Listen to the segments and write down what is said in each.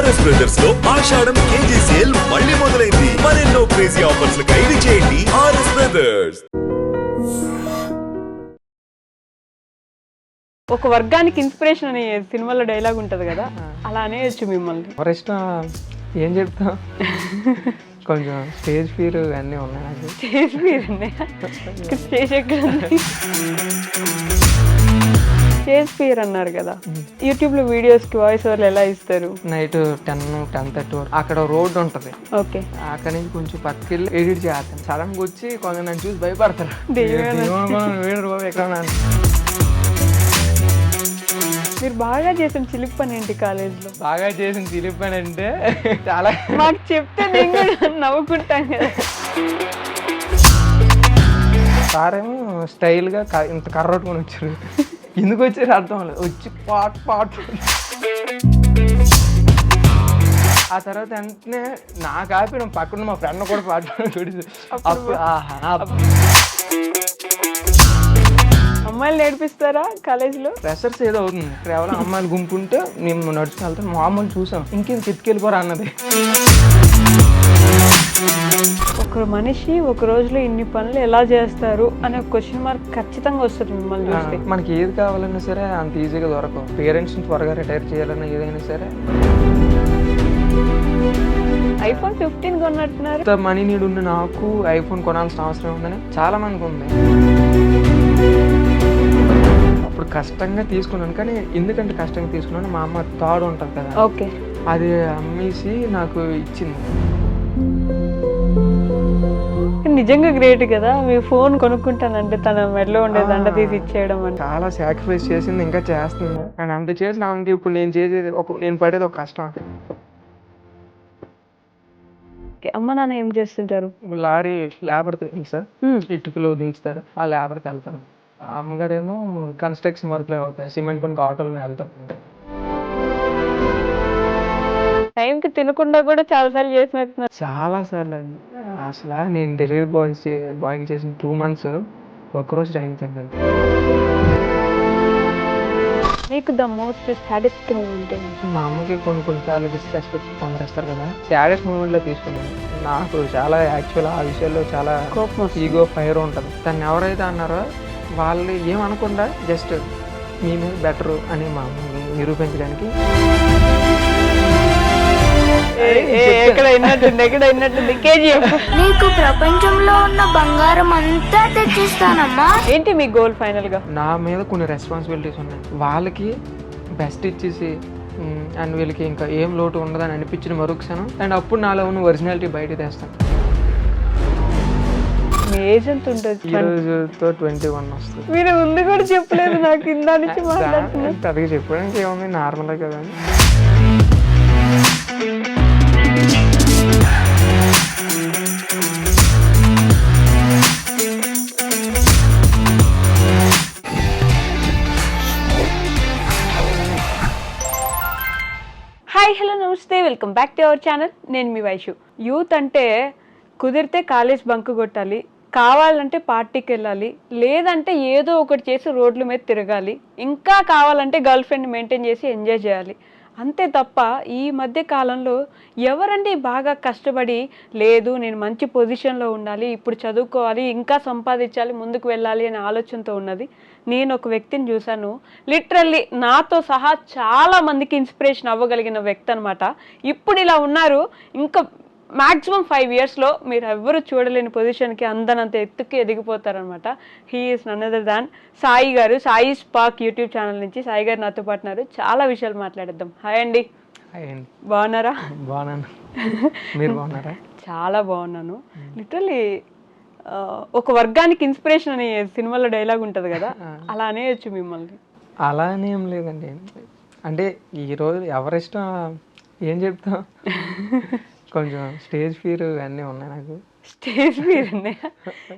RS brothers లో ఆషాఢం KG sale మళ్ళీ మొదలైంది. మరెన్నో క్రేజీ ఆఫర్స్ ఖైదీ చేయండి ఆర్ఎస్ బ్రదర్స్. ఒక వర్గానికి ఇన్స్పిరేషన్ అనే సినిమాలో డైలాగ్ ఉంటది కదా, అలా అనేయచ్చు మిమ్మల్ని. ఎవరిష్టం ఏం చెప్తాం, కొంచెం స్టేజ్ ఫీర్ అన్నీ ఉన్నాయి నాకు. స్టేజ్ ఫీర్ ఇక్కడ స్టేజ్ ఎక్కడ ఉంది? స్టేజ్ ఫీర్ అన్నారు కదా, యూట్యూబ్ లో వీడియోస్ కి వాయిస్ ఓవర్లు ఎలా ఇస్తారు? నైట్ 10-10:30 వరకు అక్కడ రోడ్ ఉంటది, ఓకే, అక్కడ నుంచి కొంచెం పక్కకి వెళ్ళి ఎడిట్ చేస్తాను. సడన్ గా వచ్చి కొంచెం నన్ను చూసి భయపడతారు. ఎక్కడ మీరు బాగా చేసిన చిలిప్ పని ఏంటి కాలేజ్ లో? బాగా చేసిన చిలిప్ పని అంటే చాలా మాకు చెప్తే నేను కూడా నవ్వుకుంటాం కదా. సారేమో స్టైల్ గా ఇంత కర్రొట్టుకొని వచ్చారు. ఎందుకు వచ్చారు అర్థం లేదు. వచ్చి పాటు ఆ తర్వాత వెంటనే నాకు ఆపి పక్కన మా ఫ్రెండ్ కూడా పాటు అప్పుడు అమ్మాయిలు నేర్పిస్తారా కాలేజ్ లో? ఫ్రెషర్స్ ఏదో అవుతుంది, కేవలం అమ్మాయిలు గుంపుంటే మేము నడుచుకుని వెళ్తాం. మామూలు చూసాం, ఇంకేం ఎత్తుకెళ్ళిపోరా అన్నది. ఒక మనిషి ఒక రోజులో ఇన్ని పనులు ఎలా చేస్తారు అనే క్వశ్చన్ మార్క్ ఖచ్చితంగా వస్తుంది మిమ్మల్ని చూస్తే. మనకి ఏది కావాలన్నా సరే అంత ఈజీగా దొరకవు. పేరెంట్స్ని త్వరగా రిటైర్ చేయాలన్నా ఏదైనా సరే. ఐఫోన్ 15 కొన్నట్టున్నారు. ఇంత మనీ నీడు ఉన్న నాకు ఐఫోన్ కొనాల్సిన అవసరం ఉందని చాలా మందికి ఉంది. అప్పుడు కష్టంగా తీసుకున్నాను, కానీ ఎందుకంటే కష్టంగా తీసుకున్నాను, మా అమ్మ తాడు ఉంటుంది కదా, ఓకే, అది అమ్మేసి నాకు ఇచ్చింది. నిజంగా గ్రేట్ కదా, మీ ఫోన్ కొనుక్కుంటానంటే తన మెడలో ఉండే దండ తీసి ఇచ్చేయడం అంటే. చాలా సాక్రిఫైస్ చేసింది, ఇంకా చేస్తుంది. కానీ అంత చేసిన ఇప్పుడు నేను చేసేది నేను పడేది ఒక కష్టం. అమ్మ నాన్న ఏం చేస్తుంటారు? లారీ లేబర్ సార్, ఇటుకలు దించుతారు, ఆ లేబర్కి వెళ్తారు. అమ్మగారేమో కన్స్ట్రక్షన్ వర్క్లో అవుతాయి, సిమెంట్ పనికి ఆటోలో వెళ్తాం. టైంకి తినకుండా కూడా చాలా సార్లు చేసినట్టున్నారు. చాలా సార్లు అండి. అసలు నేను డెలివరీ బాయ్కి చేసిన 2 months ఒక్కరోజు టైం తిన్నాను. మీకు ద మోస్ట్ సాడెస్ట్ మూమెంట్? మా అమ్మకి కొన్ని సార్లు డిస్రెస్పెక్ట్ పొందేస్తారు కదా, సాడెస్ట్ మూమెంట్లో తీసుకున్నాను. నాకు చాలా యాక్చువల్ ఆ విషయాల్లో చాలా ఈగో ఫైర్ ఉంటుంది. దాన్ని ఎవరైతే అన్నారో వాళ్ళు ఏమనకుండా జస్ట్ మీ మీద బెటరు అని మా అమ్మని నిరూపించడానికి. నీకు ప్రపంచంలో ఉన్న బంగారం అంతా తెచ్చిస్తానమ్మా. ఏంటి మీ గోల్ ఫైనల్ గా? నా మీద కొన్ని రెస్పాన్సిబిలిటీస్ ఉన్నాయి, వాళ్ళకి బెస్ట్ ఇచ్చేసి అండ్ వీళ్ళకి ఇంకా ఏం లోటు ఉండదని అనిపించిన మరుక్షణం, అండ్ అప్పుడు నాలో ఉన్న ఒరిజినాలిటీ బయట తెస్తాను. మీ ఏజ్ ఎంత ఉంటుంది? ఈ రోజుతో 21 వస్తుంది. మీరు ముందు కూడా చెప్పలేదు నాకు, ఇందా నుంచి మాట్లాడుతున్నారు. అది చెప్పడానికి ఏముంది, నార్మలే కదా. హాయ్, హలో, నమస్తే, welcome back to our channel. నేను మీ వైషు. యూత్ అంటే కుదిరితే కాలేజ్ బంక్ కొట్టాలి, కావాలంటే పార్టీకి వెళ్ళాలి, లేదంటే ఏదో ఒకటి చేసి రోడ్ల మీద తిరగాలి, ఇంకా కావాలంటే గర్ల్ ఫ్రెండ్ మెయింటైన్ చేసి ఎంజాయ్ చేయాలి. అంతే తప్ప ఈ మధ్య కాలంలో ఎవరండి బాగా కష్టపడి లేదు నేను మంచి పొజిషన్లో ఉండాలి, ఇప్పుడు చదువుకోవాలి, ఇంకా సంపాదించాలి, ముందుకు వెళ్ళాలి అనే ఆలోచనతో ఉన్నది. నేను ఒక వ్యక్తిని చూశాను, లిటరల్లీ నాతో సహా చాలా మందికి ఇన్స్పిరేషన్ అవ్వగలిగిన వ్యక్తి అనమాట. ఇప్పుడు ఇలా ఉన్నారు, ఇంకా మ్యాక్సిమం 5 yearsలో మీరు ఎవ్వరు చూడలేని పొజిషన్కి అందనంత ఎత్తుకి ఎదిగిపోతారనమాట. He is none other than Sai garu. Sai spark YouTube channel నుంచి సాయి గారు నాతో పాటున్నారు. చాలా విషయాలు మాట్లాడేద్దాం. హాయ్ అండి. హాయ్ అండి. బాగున్నారా? బాగున్నాను, మీరు బాగున్నారా? చాలా బాగున్నాను. లిటరల్లీ ఒక వర్గానికి ఇన్స్పిరేషన్ అనే సినిమాలో డైలాగ్ ఉంటుంది కదా, అలా అనేయచ్చు మిమ్మల్ని. అలా అనేం లేదండి, అంటే ఈరోజు ఎవరిష్టం ఏం చెప్తాం, కొంచెం స్టేజ్ ఫీర్ అన్నీ ఉన్నాయి నాకు. స్టేజ్ ఫీర్ ఉన్నాయా?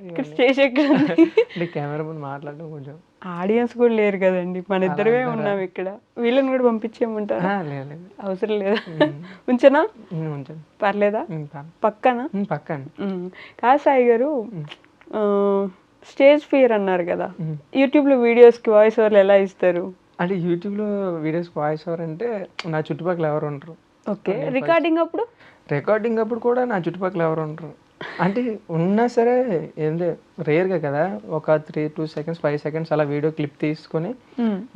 ఇక్కడ స్టేజ్ ఎక్కడ ఉంది? అంటే కెమెరా ముందు మాట్లాడడం కొంచెం. ఆడియన్స్ కూడా లేరు కదండి, మన ఇద్దరమే ఉన్నాం ఇక్కడ. వీళ్ళని కూడా పంపించేయమంటారా? లేదు, అవసరం లేదా? ఉంచనా? ఉంచండి. పర్లేదా? పక్కన పక్కన కాదు సాయి గారు, స్టేజ్ ఫియర్ అన్నారు కదా, యూట్యూబ్లో వీడియోస్కి వాయిస్ ఓవర్లు ఎలా ఇస్తారు? అంటే యూట్యూబ్లో వీడియోస్ వాయిస్ ఓవర్ అంటే నా చుట్టుపక్కల ఎవరు ఉండరు, ఓకే, రికార్డింగ్ అప్పుడు కూడా నా చుట్టుపక్కల ఎవరు ఉండరు. అంటే ఉన్నా సరే ఏంటి రేర్గా కదా, ఒక 2 seconds 5 seconds అలా వీడియో క్లిప్ తీసుకొని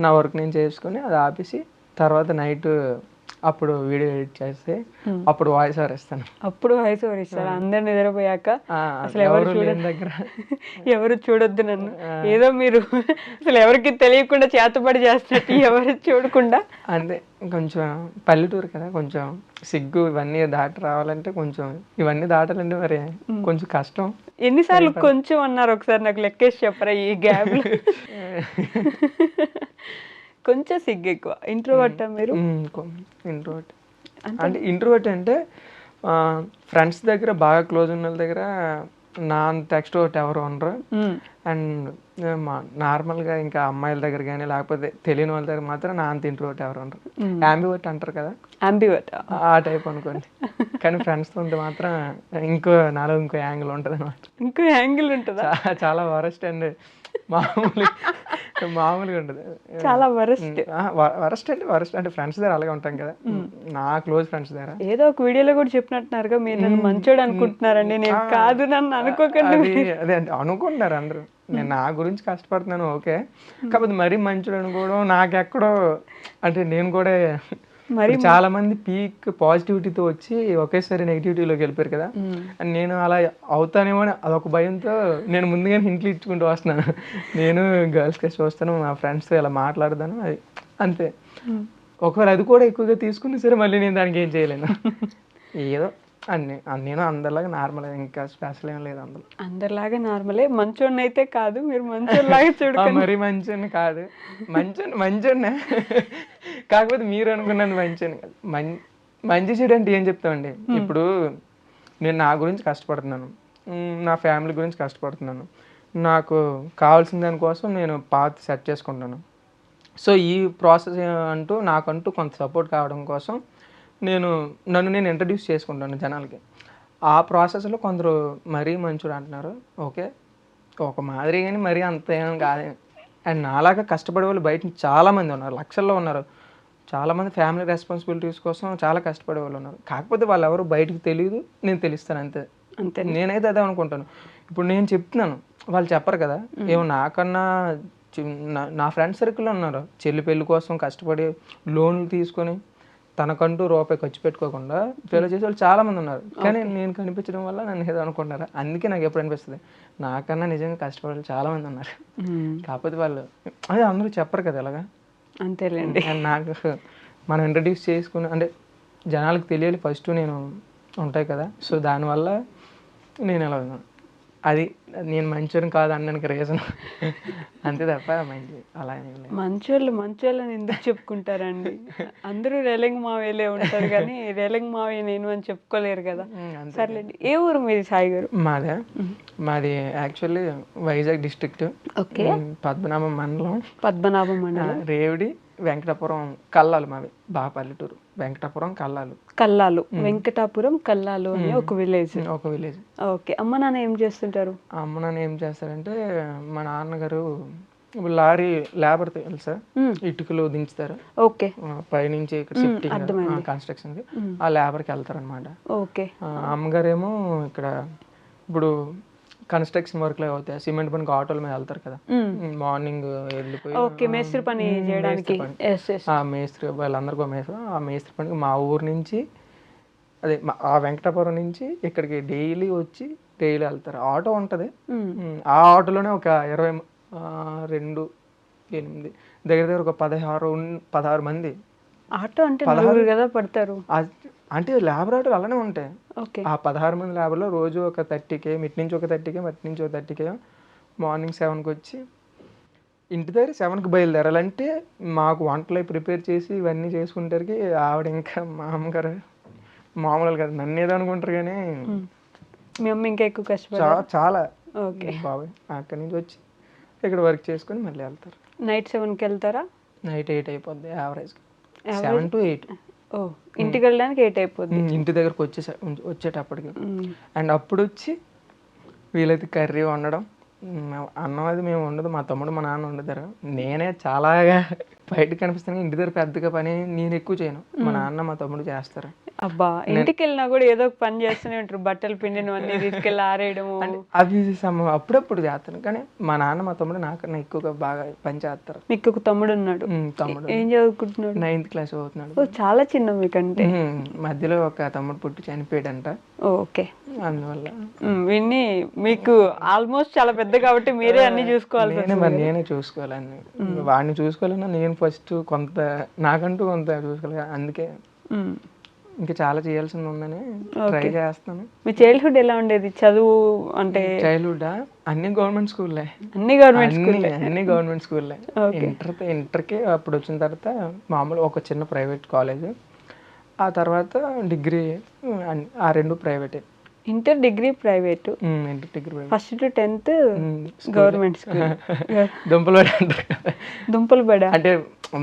నా వర్క్ నేను చేసుకొని అది ఆపేసి తర్వాత నైట్ అప్పుడు వీడియో ఎడిట్ చేస్తే అప్పుడు వాయిస్ ఓవర్ ఇస్తాను. అప్పుడు వాయిస్ ఓవర్ ఇస్తారు అందరు నిద్రపోయాక. అసలు ఎవరు లేని దగ్గర ఎవరు చూడొద్దు నన్ను, ఏదో మీరు అసలు ఎవరికి తెలియకుండా చేతపడి చేస్తున్నట్టు ఎవరు చూడకుండా. అంటే కొంచెం పల్లెటూరు కదా, కొంచెం సిగ్గు ఇవన్నీ దాటి రావాలంటే కొంచెం ఇవన్నీ దాటాలంటే మరి కొంచెం కష్టం. ఎన్నిసార్లు కొంచెం అన్నారు ఒకసారి నాకు లెక్కేసి చెప్పరా ఈ గ్యాప్ లో? కొంచెం సిగ్గు ఎక్కువ. ఇంట్రోవర్ట్ మీరు? ఇంట్రోవర్ట్ అంటే ఇంట్రోవర్ట్ అంటే ఫ్రెండ్స్ దగ్గర బాగా క్లోజ్ ఉన్న వాళ్ళ దగ్గర నా అంత ఎక్స్ట్రోవర్ట్ ఎవరు ఉండరు. అండ్ నార్మల్గా ఇంకా అమ్మాయిల దగ్గర కానీ లేకపోతే తెలియని వాళ్ళ దగ్గర మాత్రం నా అంత ఇంట్రోవర్ట్ ఎవరు ఉండరు. యాంబివర్ట్ అంటారు కదా, ఆ టైప్ అనుకోండి. కానీ ఫ్రెండ్స్తో ఉంటే మాత్రం ఇంకో యాంగిల్ ఉంటుంది అనమాట. ఇంకో యాంగిల్ ఉంటుందా? చాలా వరస్ట్ అండ్ మామూలుగా ఉంటుంది. చాలా వరస్ట్ అంటే ఫ్రెండ్స్ దగ్గర అలాగే ఉంటాం కదా, నా క్లోజ్ ఫ్రెండ్స్ దగ్గర. ఏదో ఒక వీడియోలో కూడా చెప్పినట్టున్నారుగా మీరు నన్ను మంచోడు అనుకుంటున్నారండి. నేను కాదు, నన్ను అనుకోకండి. అదే అనుకుంటున్నారు అందరూ, నేను నా గురించి కష్టపడుతున్నాను ఓకే, కాకపోతే మరీ మంచోడు అనుకోవడం నాకెక్కడో అంటే నేను కూడా మరి చాలా మంది పీక్ పాజిటివిటీతో వచ్చి ఒకేసారి నెగిటివిటీలోకి వెళ్ళిపోయారు కదా, అండ్ నేను అలా అవుతానేమో అని అదొక భయంతో నేను ముందుగానే హింట్లు ఇచ్చుకుంటూ వస్తున్నాను. నేను గర్ల్స్ కేసు వస్తాను, మా ఫ్రెండ్స్తో ఇలా మాట్లాడతాను, అది అంతే. ఒకవేళ అది కూడా ఎక్కువగా తీసుకుని సరే మళ్ళీ నేను దానికి ఏం చేయలేను. ఏదో నేను అందరిలాగా నార్మల్, ఇంకా స్పెషల్ ఏం లేదు. అందరిలాగా నార్మలే. మంచోడిని అయితే కాదు, మీరు మంచోడిలాగా చూడండి. మరీ మంచోడిని కాదు, మంచోడినే, కాకపోతే మీరు అనుకున్నది మంచోడిని కాదు. మంచి చెడు అంటే ఏం చెప్తామండి, ఇప్పుడు నేను నా గురించి కష్టపడుతున్నాను, నా ఫ్యామిలీ గురించి కష్టపడుతున్నాను, నాకు కావాల్సిన దానికోసం నేను పాత్ సెట్ చేసుకుంటాను. సో ఈ ప్రాసెస్ నాకంటూ కొంత సపోర్ట్ కావడం కోసం నన్ను నేను ఇంట్రడ్యూస్ చేసుకుంటాను జనాలకి. ఆ ప్రాసెస్లో కొందరు మరీ మంచోడు అంటున్నారు, ఓకే ఒక మాదిరి కానీ మరీ అంత ఏం కాదు. అండ్ నాలాగా కష్టపడే వాళ్ళు బయట చాలామంది ఉన్నారు, లక్షల్లో ఉన్నారు. చాలామంది ఫ్యామిలీ రెస్పాన్సిబిలిటీస్ కోసం చాలా కష్టపడే వాళ్ళు ఉన్నారు. కాకపోతే వాళ్ళు ఎవరు బయటకు తెలియదు, నేను తెలుస్తాను అంతే. నేనైతే అదే అనుకుంటాను. ఇప్పుడు నేను చెప్తున్నాను, వాళ్ళు చెప్పరు కదా. ఏమో నాకన్నా నా ఫ్రెండ్ సర్కిల్లో ఉన్నారు, చెల్లి పెళ్లి కోసం కష్టపడి లోన్లు తీసుకొని తనకంటూ రూపాయి ఖర్చు పెట్టుకోకుండా పెళ్లి చేసే వాళ్ళు చాలామంది ఉన్నారు. కానీ నేను కనిపించడం వల్ల నన్ను ఏదో అనుకుంటున్నారు. అందుకే నాకు ఎప్పుడు అనిపిస్తుంది, నాకన్నా నిజంగా కష్టపడే చాలామంది ఉన్నారు. కాకపోతే వాళ్ళు అదే అందరూ చెప్పరు కదా ఇలాగా. అంతేలేండి. అండ్ నాకు మనం ఇంట్రడ్యూస్ చేసుకుని అంటే జనాలకు తెలియాలి ఫస్ట్ నేను ఉంటాయి కదా. సో దానివల్ల నేను ఎలా ఉన్నాను, అది నేను మంచోని కాదు అనడానికి రీజన్ అంతే తప్ప మంచి అలా మంచోళ్ళని ఎందుకు చెప్పుకుంటారండి? అందరూ రేలంగి మావయ్యలే ఉంటారు కానీ రేలంగి మావయ్య నేను అని చెప్పుకోలేరు కదా. సర్లేండి, ఏ ఊరు మీది సాయి గారు? మాది యాక్చువల్లీ వైజాగ్ డిస్ట్రిక్ట్, పద్మనాభం మండలం, రేవిడి వెంకటాపురం కల్లాలు. మావి బాగా పల్లెటూరు, వెంకటాపురం కల్లాలు. వెంకటాపురం కల్లాలు అని ఒక విలేజ్. ఓకే. అమ్మ నాన్న ఏం చేస్తుంటారు? అమ్మ నాన్న ఏం చేస్తారంటే, మా నాన్నగారు ఇప్పుడు లారీ లేబర్ తెలుసా, ఇటుకలు దించుతారు. ఓకే. పైనుంచి ఇక్కడ షిఫ్టింగ్ కన్స్ట్రక్షన్ ఆ లేబర్కి వెళ్తారు అనమాట. ఓకే. అమ్మగారేమో ఇక్కడ ఇప్పుడు కన్స్ట్రక్షన్ వర్క్ లో అవుతాయి, సిమెంట్ పనికి ఆటోల మీద వెళ్తారు కదా, మార్నింగ్ వెళ్ళిపోయి మేస్త్రి పని చేయడానికి. మేస్త్రి వాళ్ళందరికీ మేస్త్రి. ఆ మేస్త్రి పనికి మా ఊరు నుంచి అదే ఆ వెంకటాపురం నుంచి ఇక్కడికి డైలీ వెళ్తారు. ఆటో ఉంటుంది, ఆ ఆటోలోనే ఒక 22 8 దగ్గర ఒక 16 మంది. ఆటో అంటే 16 కదా పడతారు. అంటే లేబర్ ఆటోలు అలానే ఉంటాయి. ఆ 16 మంది లేబర్లో రోజు ఒక 30K, ఇటు నుంచి ఒక 30K, అటు నుంచి ఒక 30K. మార్నింగ్ 7కి వచ్చి ఇంటి దగ్గర 7కి బయలుదేరాలంటే మాకు వంటలు ప్రిపేర్ చేసి ఇవన్నీ చేసుకుంటారు. ఆవిడ ఇంకా మా అమ్మగారు మామూలు కదా, నన్ను ఏదో అనుకుంటారు కానీ మీ అమ్మ ఇంకా ఎక్కువ కష్టపడారు చాలా. బాబాయ్ అక్కడి నుంచి వచ్చి ఇక్కడ వర్క్ చేసుకుని మళ్ళీ వెళ్తారు. నైట్ 7కి వెళ్తారా? నైట్ 8 అయిపోద్ది యావరేజ్గా, 7 to 8. ఇంటికి వెళ్ళడానికి 8 అయిపోద్ది ఇంటి దగ్గరకు వచ్చేటప్పటికి. అండ్ అప్పుడు వచ్చి వీలైతే కర్రీ వండడం, అన్నం అది మేము ఉండదు, మా తమ్ముడు మా నాన్న వండుతారు. నేనే చాలాగా బయటకు కనిపిస్తాను, ఇంటి దగ్గర పెద్దగా పని నేను ఎక్కువ చేయను, మా నాన్న మా తమ్ముడు చేస్తారు. అబ్బా, ఇంటికి వెళ్ళినా కూడా ఏదో ఒక పని చేస్తూనే ఉంటారు, బట్టలు పిండినవన్నీ తీసుకెళ్ళి ఆరేయడము. అవి అప్పుడప్పుడు చేస్తాను, కానీ మా నాన్న మా తమ్ముడు నాకన్నా ఎక్కువగా బాగా పని చేస్తారు. మీకు ఒక తమ్ముడు ఉన్నాడు, తమ్ముడు ఏం చదువుకుంటున్నాడు? 9th క్లాస్ చదువుతున్నాడు. ఓ, చాలా చిన్న మీకంటే. మధ్యలో ఒక తమ్ముడు పుట్టి చనిపోయాడంట, ఓకే. అందువల్ల విన్ని మీకు ఆల్మోస్ట్ చాలా పెద్ద కాబట్టి మీరే అన్ని చూసుకోవాలి. నేనే చూసుకోవాలని, వాడిని చూసుకోవాలన్నా నేను ఫస్ట్ కొంత నాకంటూ కొంత చూసుకోవాలి, అందుకే ఇంకా చాలా చేయాల్సింది ఉందని ట్రై చేస్తాను. మీ చైల్డ్హుడ్ ఎలా ఉండేది? చదువు అంటే చైల్డ్హుడ్ అన్ని గవర్నమెంట్ స్కూల్లే, అన్ని గవర్నమెంట్ అన్ని గవర్నమెంట్ స్కూల్లే. ఇంటర్కి అప్పుడు వచ్చిన తర్వాత మామూలు ఒక చిన్న ప్రైవేట్ కాలేజ్, ఆ తర్వాత డిగ్రీ ఆ 2 ప్రైవేటే. Inter degree private, inter degree first to 10th government school. దుంపలు బడి అంటారు కదా, దుంపలు బడా అంటే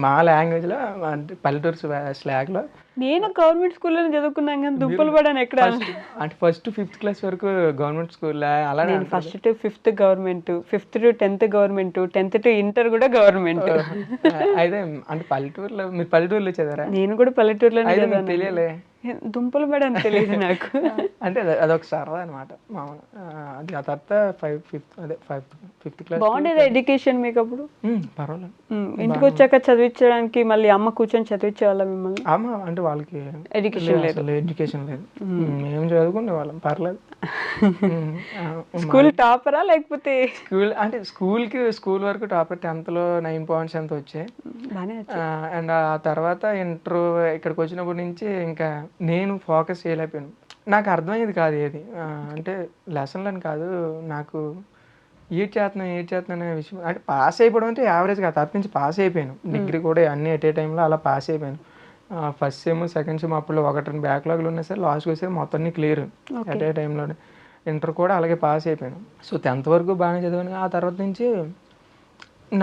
మా లాంగ్వేజ్ లో, అంటే పల్లెటూరు స్లాగ్ లో. నేను గవర్నమెంట్ స్కూల్లోనే చదువుకున్నాను కానీ దుంపలు బడా ఎక్కడ? అంటే ఫస్ట్ 5th క్లాస్ వరకు గవర్నమెంట్ స్కూల్ అలా. నేను first to 5th government, 5th to 10th government, 10th to inter కూడా గవర్నమెంట్. అయితే అంటే పల్లెటూరులో, మీరు పల్లెటూరులో చదివారా? నేను కూడా పల్లెటూరులోనే చదివాను. తెలియలే, దుంపలు బడా అని తెలియదు నాకు. అంటే అదొక సరదా అనమాట మామూలు. అది ఆ తర్వాత 5th క్లాస్ బాగుండేది ఎడ్యుకేషన్ మీకు అప్పుడు? పర్వాలేదు. ఇంటికి వచ్చాక చదివించడానికి మళ్ళీ అమ్మ కూర్చొని చదివించే వాళ్ళ మిమ్మల్ని? అమ్మ అంటే వాళ్ళకి ఎడ్యుకేషన్ లేదు, ఎడ్యుకేషన్ లేదు, మేము చదువుకునే వాళ్ళం, పర్లేదు. స్కూల్ టాపరా లేకపోతే? స్కూల్ అంటే స్కూల్ వరకు టాపర్, 10th లో 9 points ఎంత వచ్చాయి. అండ్ ఆ తర్వాత ఇంటర్ ఇక్కడికి వచ్చినప్పటి నుంచి ఇంకా నేను ఫోకస్ చేయలేకపోయాను. నాకు అర్థమయ్యేది కాదు ఏది, అంటే లెసన్లని కాదు, నాకు ఏడ్ చేస్తున్నాను అనే విషయం. అంటే పాస్ అయిపోవడం అంటే యావరేజ్ కాదు, తర్వాత నుంచి పాస్ అయిపోయాను. డిగ్రీ కూడా అన్ని ఎట్ ఏ టైంలో అలా పాస్ అయిపోయాను. ఫస్ట్ సెమ్ సెకండ్ సెమ్ అప్పుడు 1-2 బ్యాక్లాగ్లు ఉన్నాయి సార్, లాస్ట్కి వచ్చేసరికి మొత్తం క్లియర్ ఎట్ ఏ టైంలో. ఇంటర్ కూడా అలాగే పాస్ అయిపోయాను. సో 10th వరకు బాగానే చదివాను. ఆ తర్వాత నుంచి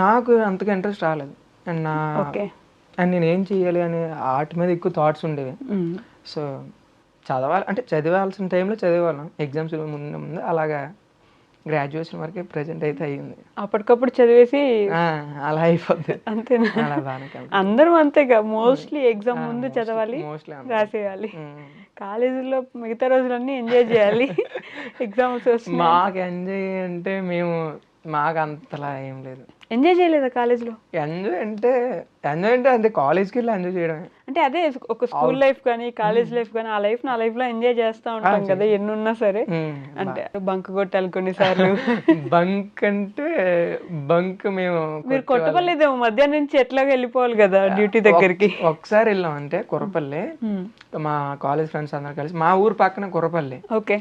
నాకు అంతగా ఇంట్రెస్ట్ రాలేదు, అండ్ నేను ఏం చేయాలి అని వాటి మీద ఎక్కువ థాట్స్ ఉండేవి. సో చదవాల్సిన టైంలో చదివేవాళ్ళం, ఎగ్జామ్స్ ముందు అలాగా గ్రాడ్యుయేషన్ వరకే ప్రెజెంట్ అయితే అయ్యింది. అప్పటికప్పుడు చదివేసి అలా అయిపోద్ది. అంతేనా? అలా బాగానే అందరూ అంతేగా, మోస్ట్లీ ఎగ్జామ్ ముందు చదవాలి, రాసేయాలి. కాలేజీలో మిగతా రోజులన్నీ ఎంజాయ్ చేయాలి, ఎగ్జామ్స్ వస్తాయి. మాకు ఎంజాయ్ అంటే మాకు అంతలా ఏం లేదు. ఎంజాయ్ చేయలేదా కాలేజ్లో? ఎంజాయ్ అంటే కాలేజ్కి వెళ్ళి ఎంజాయ్ చేయడమే. అంటే అదే ఒక స్కూల్ లైఫ్ కానీ కాలేజ్ లైఫ్ కానీ ఆ లైఫ్ నా లైఫ్ లో ఎంజాయ్ చేస్తూ ఉంటాం కదా, ఎన్నున్నా సరే. అంటే బంక్ కొట్టాలి కొన్నిసార్లు. బంక్ మీరు కొట్టపలేదేమో, మధ్యాహ్నం నుంచి ఎట్లాగా వెళ్ళిపోవాలి కదా డ్యూటీ దగ్గరికి. ఒకసారి వెళ్ళాం అంటే కుర్రపల్లి, మా కాలేజ్ ఫ్రెండ్స్ అందరు కలిసి, మా ఊరు పక్కన కుర్రపల్లి. ఓకే.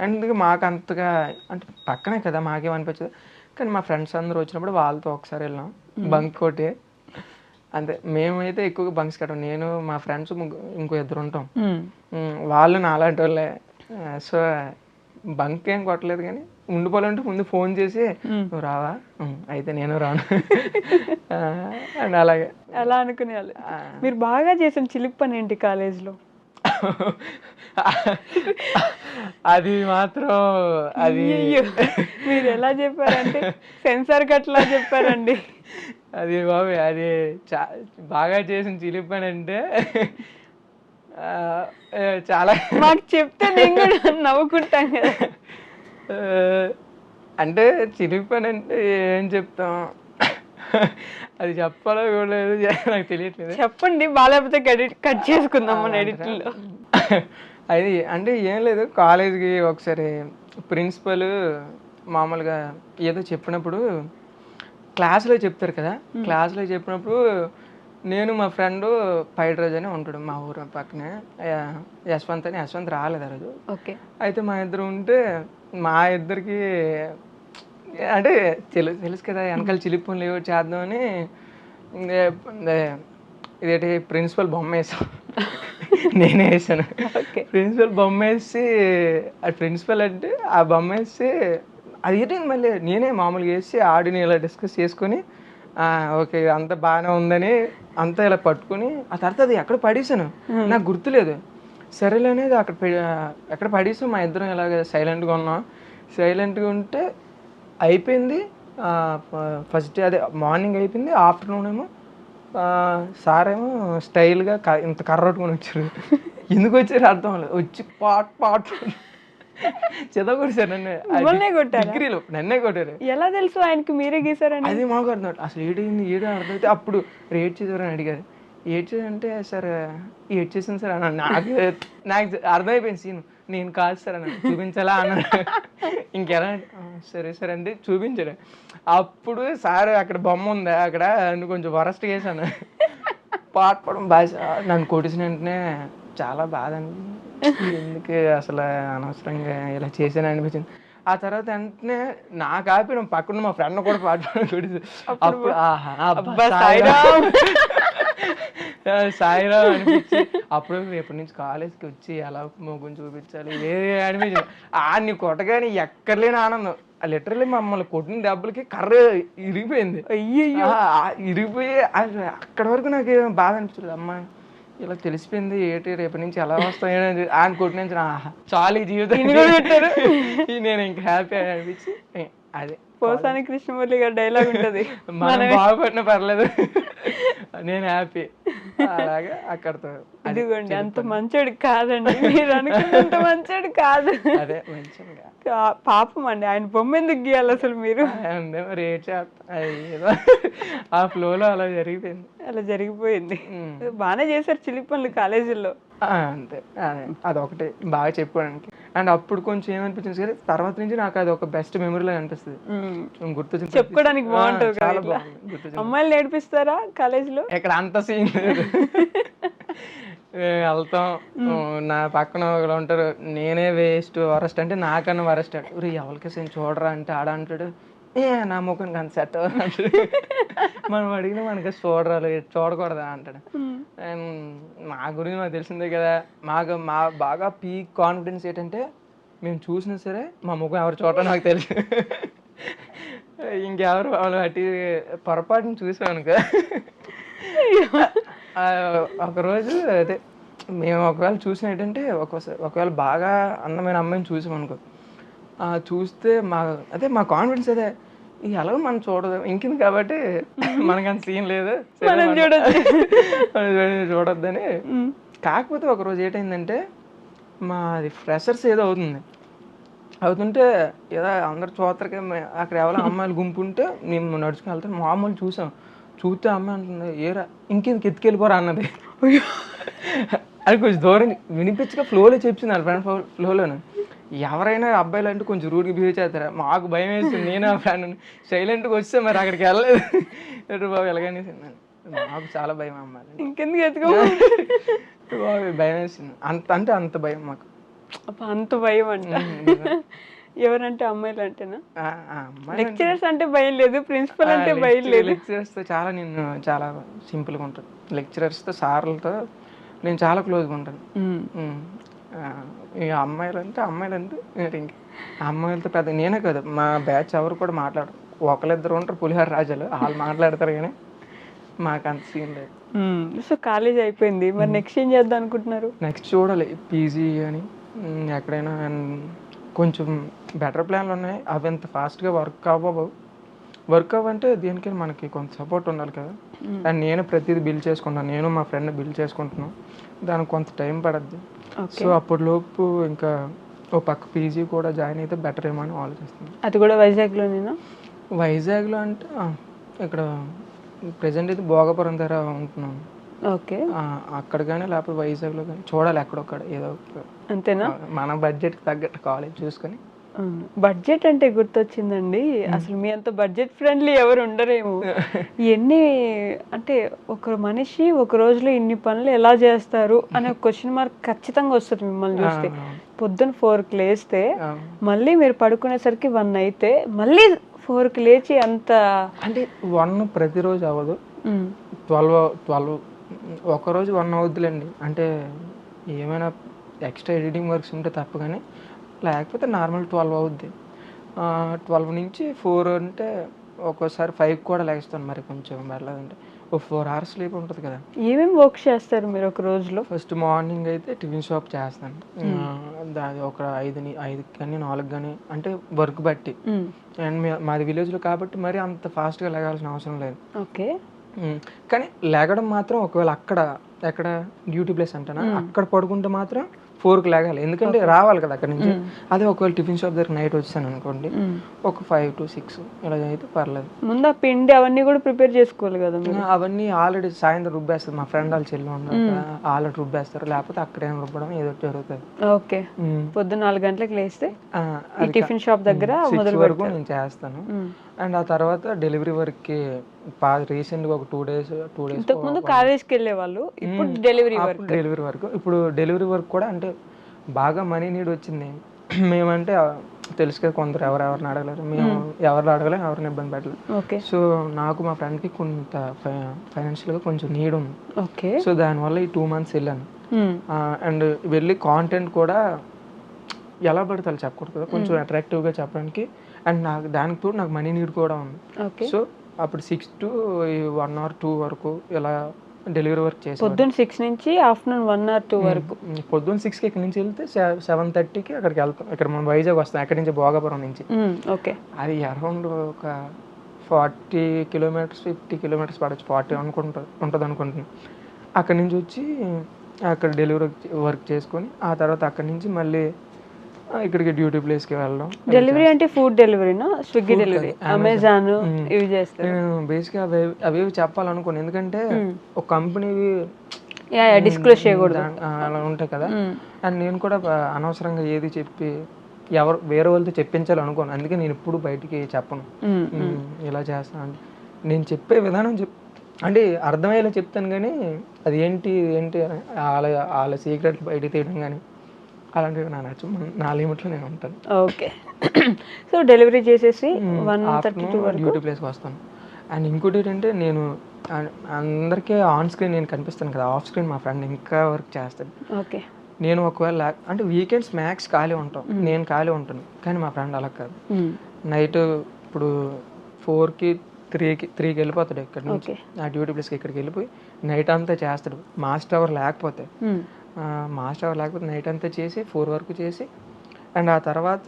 అందుకే మాకు అంతగా అంటే పక్కనే కదా, మాకేమనిపించదు. కానీ మా ఫ్రెండ్స్ అందరూ వచ్చినప్పుడు వాళ్ళతో ఒకసారి వెళ్ళాం బంక్ కొట్టి. అంతే, మేమైతే ఎక్కువగా బంక్స్ కట్టం. నేను మా ఫ్రెండ్స్ ఇంకో 2 ఉంటాం, వాళ్ళు నాలాంటి వాళ్ళే. సో బంక్ ఏం కొట్టలేదు, కానీ ఉండిపోవాలంటే ముందు ఫోన్ చేసి నువ్వు రావా, అయితే నేను రాను అండ్ అలాగే అలా అనుకునే వాళ్ళు. మీరు బాగా చేసిన చిలిపి పని ఏంటి కాలేజ్లో? అది మాత్రం అది మీరు ఎలా చెప్పారంటే సెన్సార్ కట్లా చెప్పారండి. అది బాబు, అది బాగా చేసిన చిలిపని అంటే చాలా మాకు చెప్తే నేను కూడా నవ్వుకుంటాం కదా. అంటే చిలిపని అంటే ఏం చెప్తాం, అది చెప్పాలో కూడా నాకు తెలియట్లేదు. చెప్పండి, బాగాలేకపోతే కట్ చేసుకుందాం మన ఎడిట్లో. అది అంటే ఏం లేదు, కాలేజ్కి ఒకసారి ప్రిన్సిపల్ మామూలుగా ఏదో చెప్పినప్పుడు క్లాస్లో చెప్తారు కదా, క్లాస్లో చెప్పినప్పుడు నేను మా ఫ్రెండ్ పైడ్రోజ్ అని ఉంటాడు మా ఊరు పక్కనే, యశ్వంత్ రాలేదు ఆ రోజు. ఓకే. అయితే మా ఇద్దరు ఉంటే మా ఇద్దరికి అంటే తెలుసు కదా, వెనకాల చిలిపి లేవు చేద్దామని ఇదేంటి ప్రిన్సిపల్ బొమ్మ వేసాం, నేనే వేసాను. ప్రిన్సిపల్ బొమ్మ వేసి, అది ప్రిన్సిపల్ అంటే ఆ బొమ్మ వేసి అది ఏంటి మళ్ళీ నేనే మామూలుగా వేసి ఆడిని ఇలా డిస్కస్ చేసుకొని ఓకే అంత బాగానే ఉందని అంతా ఇలా పట్టుకుని, ఆ తర్వాత అది ఎక్కడ పడేసాను నాకు గుర్తులేదు. సరేలే అనేది ఎక్కడ పడేసాం, మా ఇద్దరం ఇలాగ సైలెంట్గా ఉన్నాం. సైలెంట్గా ఉంటే అయిపోయింది. ఫస్ట్ డే అదే మార్నింగ్ అయిపోయింది. ఆఫ్టర్నూన్ ఏమో సార్ ఏమో స్టైల్గా ఇంత కర్ర పట్టుకొని వచ్చారు. ఎందుకు వచ్చారు అర్థం లేదు. వచ్చి పాట్ చెదగొడు సార్ నన్ను. డిగ్రీలో నన్నే కొట్టారు. ఎలా తెలుసు ఆయనకి మీరే గీసారని? అది మాకు అర్థం అసలు ఏదో అర్థమైతే అప్పుడు రేట్ చేసేవారని అడిగారు. ఏడ్ చేయాలంటే సార్ ఏడ్ చేసింది సార్ అన్నాను. నాకు అర్థమైపోయింది సీన్. నేను కాదు సార్ అన్నాను. చూపించాలా అన్నాను. ఇంకెలా సరే సరే అంటే చూపించాడు. అప్పుడు సార్ అక్కడ బొమ్మ ఉందా అక్కడ నువ్వు కొంచెం వరస్ట్ చేశాను. పాటపడం బాగా నన్ను కొట్టేసిన వెంటనే చాలా బాధ అనిపించింది. ఎందుకు అసలు అనవసరంగా ఇలా చేశాను అనిపించింది. ఆ తర్వాత వెంటనే నాకు ఆపి పక్కన మా ఫ్రెండ్ కూడా పాట కొట్టేసి అప్పుడు సాయిరావు అనిపించి అప్పుడు రేపటి నుంచి కాలేజ్కి వచ్చి ఎలా మొగ్గుని చూపించాలి ఏది అనిపించింది. నీ కొట్టగానే ఎక్కర్లేని ఆనందం. లిటరల్లీ మమ్మల్ని కొట్టిన దెబ్బలకి కర్ర ఇరిగిపోయింది. ఇరిగిపోయి అక్కడి వరకు నాకు బాధ అనిపించలేదు. అమ్మ ఇలా తెలిసిపోయింది ఏంటి రేపటి నుంచి ఎలా వస్తాయని ఆయన కొట్టిన చాలు ఈ జీవితం నేను ఇంకా హ్యాపీ అనిపించి అదే పోసాని కృష్ణమూర్తి గారి డైలాగ్ ఉంటది, మనం బాగుపడినా పర్లేదు నేను హ్యాపీ. అలాగే అక్కడతో ఇదిగోండి అంత మంచోడు కాదండి, మీరు అనుకున్నంత మంచోడు కాదు. అదే మంచిగా పాపం అండి, ఆయన బొమ్మ ఎందుకు గీయాలి అసలు మీరు? మరి ఏదో ఆ ఫ్లోలో అలా జరిగిపోయింది. అలా జరిగిపోయింది. బాగానే చేశారు చిలిపి పనులు కాలేజీల్లో. అంతే అదొకటి బాగా చెప్పుకోవడానికి. అండ్ అప్పుడు కొంచెం ఏమనిపించింది సరే తర్వాత నుంచి నాకు అది ఒక బెస్ట్ మెమరీలో అనిపిస్తుంది. గుర్తొచ్చింది చెప్పుకోవడానికి బాగుంటుంది. చాలా బాగుంది. అమ్మాయిలు నేర్పిస్తారా కాలేజీలో? ఇక్కడ అంత సీన్ లేదు. వెళ్తాం నా పక్కన ఒకళ్ళు ఉంటారు, నేనే వేస్ట్ వరస్ట్ అంటే నాకన్నా వరస్ట్ అంటాడు. ఎవరికి సేమ్ చూడరా అంటే ఆడ అంటాడు నా ముఖానికి అంత సెట్ అవ్వదు అంటాడు. మనం అడిగినా మనకి చూడకూడదా అంటాడు. మా గురించి మాకు తెలిసిందే కదా. మా బాగా పీక్ కాన్ఫిడెన్స్ ఏంటంటే మేము చూసినా సరే మా ముఖం ఎవరు చూడటం నాకు తెలుసు. ఇంకెవరు వాళ్ళు అటు పొరపాటుని చూసామనుకో ఒకరోజు అదే మేము ఒకవేళ చూసిన ఏంటంటే ఒకవేళ బాగా అందమైన అమ్మాయిని చూసామనుకో, చూస్తే మా కాన్ఫిడెన్స్ అదే ఎలాగో మనం చూడదు ఇంకింది కాబట్టి మనకంత సీన్ లేదు చూడొద్దని. కాకపోతే ఒకరోజు ఏంటైందంటే మాది ఫ్రెషర్స్ ఏదో అవుతుంటే ఏదో అందరు చూతరకే అక్కడ ఎవరో అమ్మాయిలు గుంపు ఉంటే మేము నడుచుకుని వెళ్తాం. మామూలు చూస్తే అమ్మాయి అంటుంది ఏరా ఇంకెందుకు ఎత్తుకెళ్ళిపోరా అన్నది. అది కొంచెం దూరం వినిపించగా ఫ్లోలో చెప్పింది వాళ్ళ ఫ్రెండ్ ఫ్లోలోనే. ఎవరైనా అబ్బాయిలు అంటే కొంచెం రూడ్గా బిహేవ్ చేస్తారా, మాకు భయం వేస్తుంది. నేను ఆ ఫ్రెండ్ సైలెంట్గా వస్తే మరి అక్కడికి వెళ్ళలేదు బాబు ఎలాగనేసి మాకు చాలా భయం అమ్మాయి. ఇంకెందుకు ఎత్తుకో బాబు భయం వేసింది అంటే అంత భయం మాకు. అంత భయం అంట. ఎవరంటే అమ్మాయిలు అంటేనా? లెక్చరర్స్ అంటే భయం లేదు, ప్రిన్సిపల్ అంటే భయం లేదు. లెక్చరర్స్తో నేను చాలా సింపుల్గా ఉంటాను. లెక్చరర్స్తో సార్లతో నేను చాలా క్లోజ్గా ఉంటాను. ఇక అమ్మాయిలంటే ఇంక అమ్మాయిలతో పెద్ద నేనే కదా మా బ్యాచ్ ఎవరు కూడా మాట్లాడరు. ఒకళ్ళిద్దరు ఉంటారు పులిహార రాజాలు, వాళ్ళు మాట్లాడతారు కానీ మాకు అంత సీన్ లేదు. సో కాలేజ్ అయిపోయింది, మరి నెక్స్ట్ ఏం చేద్దాం అనుకుంటున్నారు? నెక్స్ట్ చూడాలి పీజీ అని ఎక్కడైనా. కొంచెం బెటర్ ప్లాన్లు ఉన్నాయి, అవి ఎంత ఫాస్ట్గా వర్క్ అవ్వంటే దీనికి మనకి కొంత సపోర్ట్ ఉండాలి కదా. అండ్ నేను ప్రతిదీ బిల్ చేసుకుంటాను, నేను మా ఫ్రెండ్ బిల్ చేసుకుంటున్నాను. దానికి కొంత టైం పడద్ది. సో అప్పటిలోపు ఇంకా ఓ పక్క పీజీ కూడా జాయిన్ అయితే బెటర్ ఏమో అని ఆలోచిస్తున్నాను. అది కూడా వైజాగ్లోనేనా? వైజాగ్లో అంటే ఇక్కడ ప్రజెంట్ అయితే భోగపురం దగ్గర ఉంటున్నాను. ఓకే, అక్కడ కానీ లేకపోతే వైజాగ్లో కానీ చూడాలి ఎక్కడొక్కడ ఏదో. అంతేనా? మన బడ్జెట్కి తగ్గట్టు కాలేజ్ చూసుకొని. బడ్జెట్ అంటే గుర్తొచ్చిందండి, అసలు మీ అంత బడ్జెట్ ఫ్రెండ్లీ ఎవరు ఉండరేమో. ఎన్ని అంటే ఒక మనిషి ఒక రోజులో ఇన్ని పనులు ఎలా చేస్తారు అనే క్వశ్చన్ మార్క్ ఖచ్చితంగా వస్తుంది మిమ్మల్ని చూస్తే. పొద్దున్న 4కి లేస్తే మళ్ళీ మీరు పడుకునేసరికి 1 అయితే మళ్ళీ 4కి లేచి అంత అంటే 1 ప్రతిరోజు అవ్వదు, 12 ఒకరోజు 1 అవుద్దులేండి. అంటే ఏమైనా ఎక్స్ట్రా ఎడిటింగ్ వర్క్స్ ఉంటే తప్ప కానీ లేకపోతే నార్మల్ 12 అవుద్ది. 12 నుంచి 4 అంటే ఒక్కోసారి 5 కూడా లేస్తాను. మరి కొంచెం వెళ్ళదంటే ఒక 4 hours స్లీప్ ఉంటుంది కదా. ఏమేమి వర్క్ చేస్తారు మీరు ఒక రోజులో? ఫస్ట్ మార్నింగ్ అయితే టిఫిన్ షాప్ చేస్తాను. దాని ఒక 5 కానీ 4 కానీ అంటే వర్క్ బట్టి. అండ్ మాది విలేజ్లో కాబట్టి మరి అంత ఫాస్ట్గా లెగాల్సిన అవసరం లేదు. ఓకే. కానీ లెగడం మాత్రం ఒకవేళ ఎక్కడ డ్యూటీ ప్లేస్ అంటానా అక్కడ పడుకుంటే మాత్రం 4కి లేగాలి, ఎందుకంటే రావాలి కదా అక్కడ నుంచి. అదే ఒకవేళ టిఫిన్ షాప్ దగ్గర నైట్ వచ్చాను అనుకోండి, ఒక 5 to 6 ఇలా అయితే పర్లేదు. ముందు ఆ పిండి అవన్నీ కూడా ప్రిపేర్ చేసుకోవాలి కదా మీరు? అవన్నీ ఆల్రెడీ సాయంత్రం రుబ్బేస్తారు, మా ఫ్రెండ్ వాళ్ళు చెల్లి ఉన్నారు ఆల్రెడీ రుబ్బేస్తారు, లేకపోతే అక్కడేం రుబ్బడం ఏదో జరుగుతుంది. ఓకే. పొద్దున్న 4 గంటలకు లేస్తే ఈ టిఫిన్ షాప్ దగ్గర 6 వరకు నేను చేస్తాను. అండ్ ఆ తర్వాత డెలివరీ వర్క్కి రీసెంట్గా ఒక 2 days ఇంతకు ముందు కాలేజ్కి వెళ్ళే వాళ్ళు, ఇప్పుడు డెలివరీ వర్క్. ఇప్పుడు డెలివరీ వర్క్ కూడా అంటే బాగా మనీ నీడ్ వచ్చింది. మేమంటే తెలుసు కదా, కొందరు ఎవరెవరిని అడగలేరు, మేము ఎవరిని అడగలేము, ఎవరిని ఇబ్బంది పెట్టలేదు. సో నాకు మా ఫ్రెండ్కి కొంత ఫైనాన్షియల్గా కొంచెం నీడ్ ఉంది. ఓకే. సో దానివల్ల ఈ 2 months వెళ్ళాను. అండ్ వెళ్ళి కాంటెంట్ కూడా ఎలా పడితే అలా చెప్పకూడదు కదా, కొంచెం అట్రాక్టివ్గా చెప్పడానికి. అండ్ దానికి తోడు నాకు మనీ నీడ్ కూడా ఉంది. సో అప్పుడు 6 to 1 or 2 వరకు ఇలా డెలివరీ వర్క్ చేసి పొద్దున్న 6 నుంచి ఆఫ్టర్నూన్ 1 or 2 వరకు. పొద్దున్న 6కి ఇక్కడ నుంచి వెళ్తే 7:30కి అక్కడికి వెళ్తాం. ఇక్కడ మనం వైజాగ్ వస్తాం, అక్కడి నుంచి భోగాపురం నుంచి. ఓకే. అది అరౌండ్ ఒక 40 kilometers 50 kilometers పడవచ్చు, 40 ఉంటుంది అనుకుంటున్నాను. అక్కడి నుంచి వచ్చి అక్కడ డెలివరీ వర్క్ చేసుకొని ఆ తర్వాత అక్కడి నుంచి మళ్ళీ ఇక్కడికి డ్యూటీ ప్లేస్కి వెళ్ళడం. డెలివరీ అంటే ఫుడ్ డెలివరీనా? స్విగ్గీ డెలివరీ, అమెజాన్ ఇవి చేస్తారు? నేను బేసిక్గా అవి చెప్పాలనుకోను, ఎందుకంటే ఒక కంపెనీ డిస్క్లోజ్ చేయకూడదు అలా ఉంటాయి కదా. అండ్ నేను కూడా అనవసరంగా ఏది చెప్పి వేరే వాళ్ళతో చెప్పించాలి అనుకోను, అందుకే నేను ఎప్పుడు బయటికి చెప్పను ఇలా చేస్తాను. నేను చెప్పే విధానం అంటే అర్థమయ్యేలా చెప్తాను, కానీ అది ఏంటి వాళ్ళ సీక్రెట్లు బయటికి తీయడం కానీ అలాంటివి నా నచ్చు, నా లిమిట్లో నేను ఉంటాను. ఓకే. సో డెలివరీ చేసేసి 1:32 వరకు డ్యూటీ ప్లేస్కి వస్తాను. అండ్ ఇంకోటి ఏంటంటే నేను అందరికీ ఆన్ స్క్రీన్ నేను కనిపిస్తాను కదా, ఆఫ్ స్క్రీన్ మా ఫ్రెండ్ ఇంకా వర్క్ చేస్తాడు. ఓకే. నేను ఒకవేళ అంటే వీకెండ్స్ మ్యాక్స్ ఖాళీ ఉంటాం, నేను ఖాళీ ఉంటాను, కానీ మా ఫ్రెండ్ అలా కాదు. నైట్ ఇప్పుడు 4కి 3కి వెళ్ళిపోతాడు ఇక్కడ నుంచి, ఆ డ్యూటీ ప్లేస్కి ఇక్కడికి వెళ్ళిపోయి నైట్ అంతా చేస్తాడు. మాస్టర్ అవర్ లేకపోతే నైట్ అంతా చేసి 4 వరకు చేసి, అండ్ ఆ తర్వాత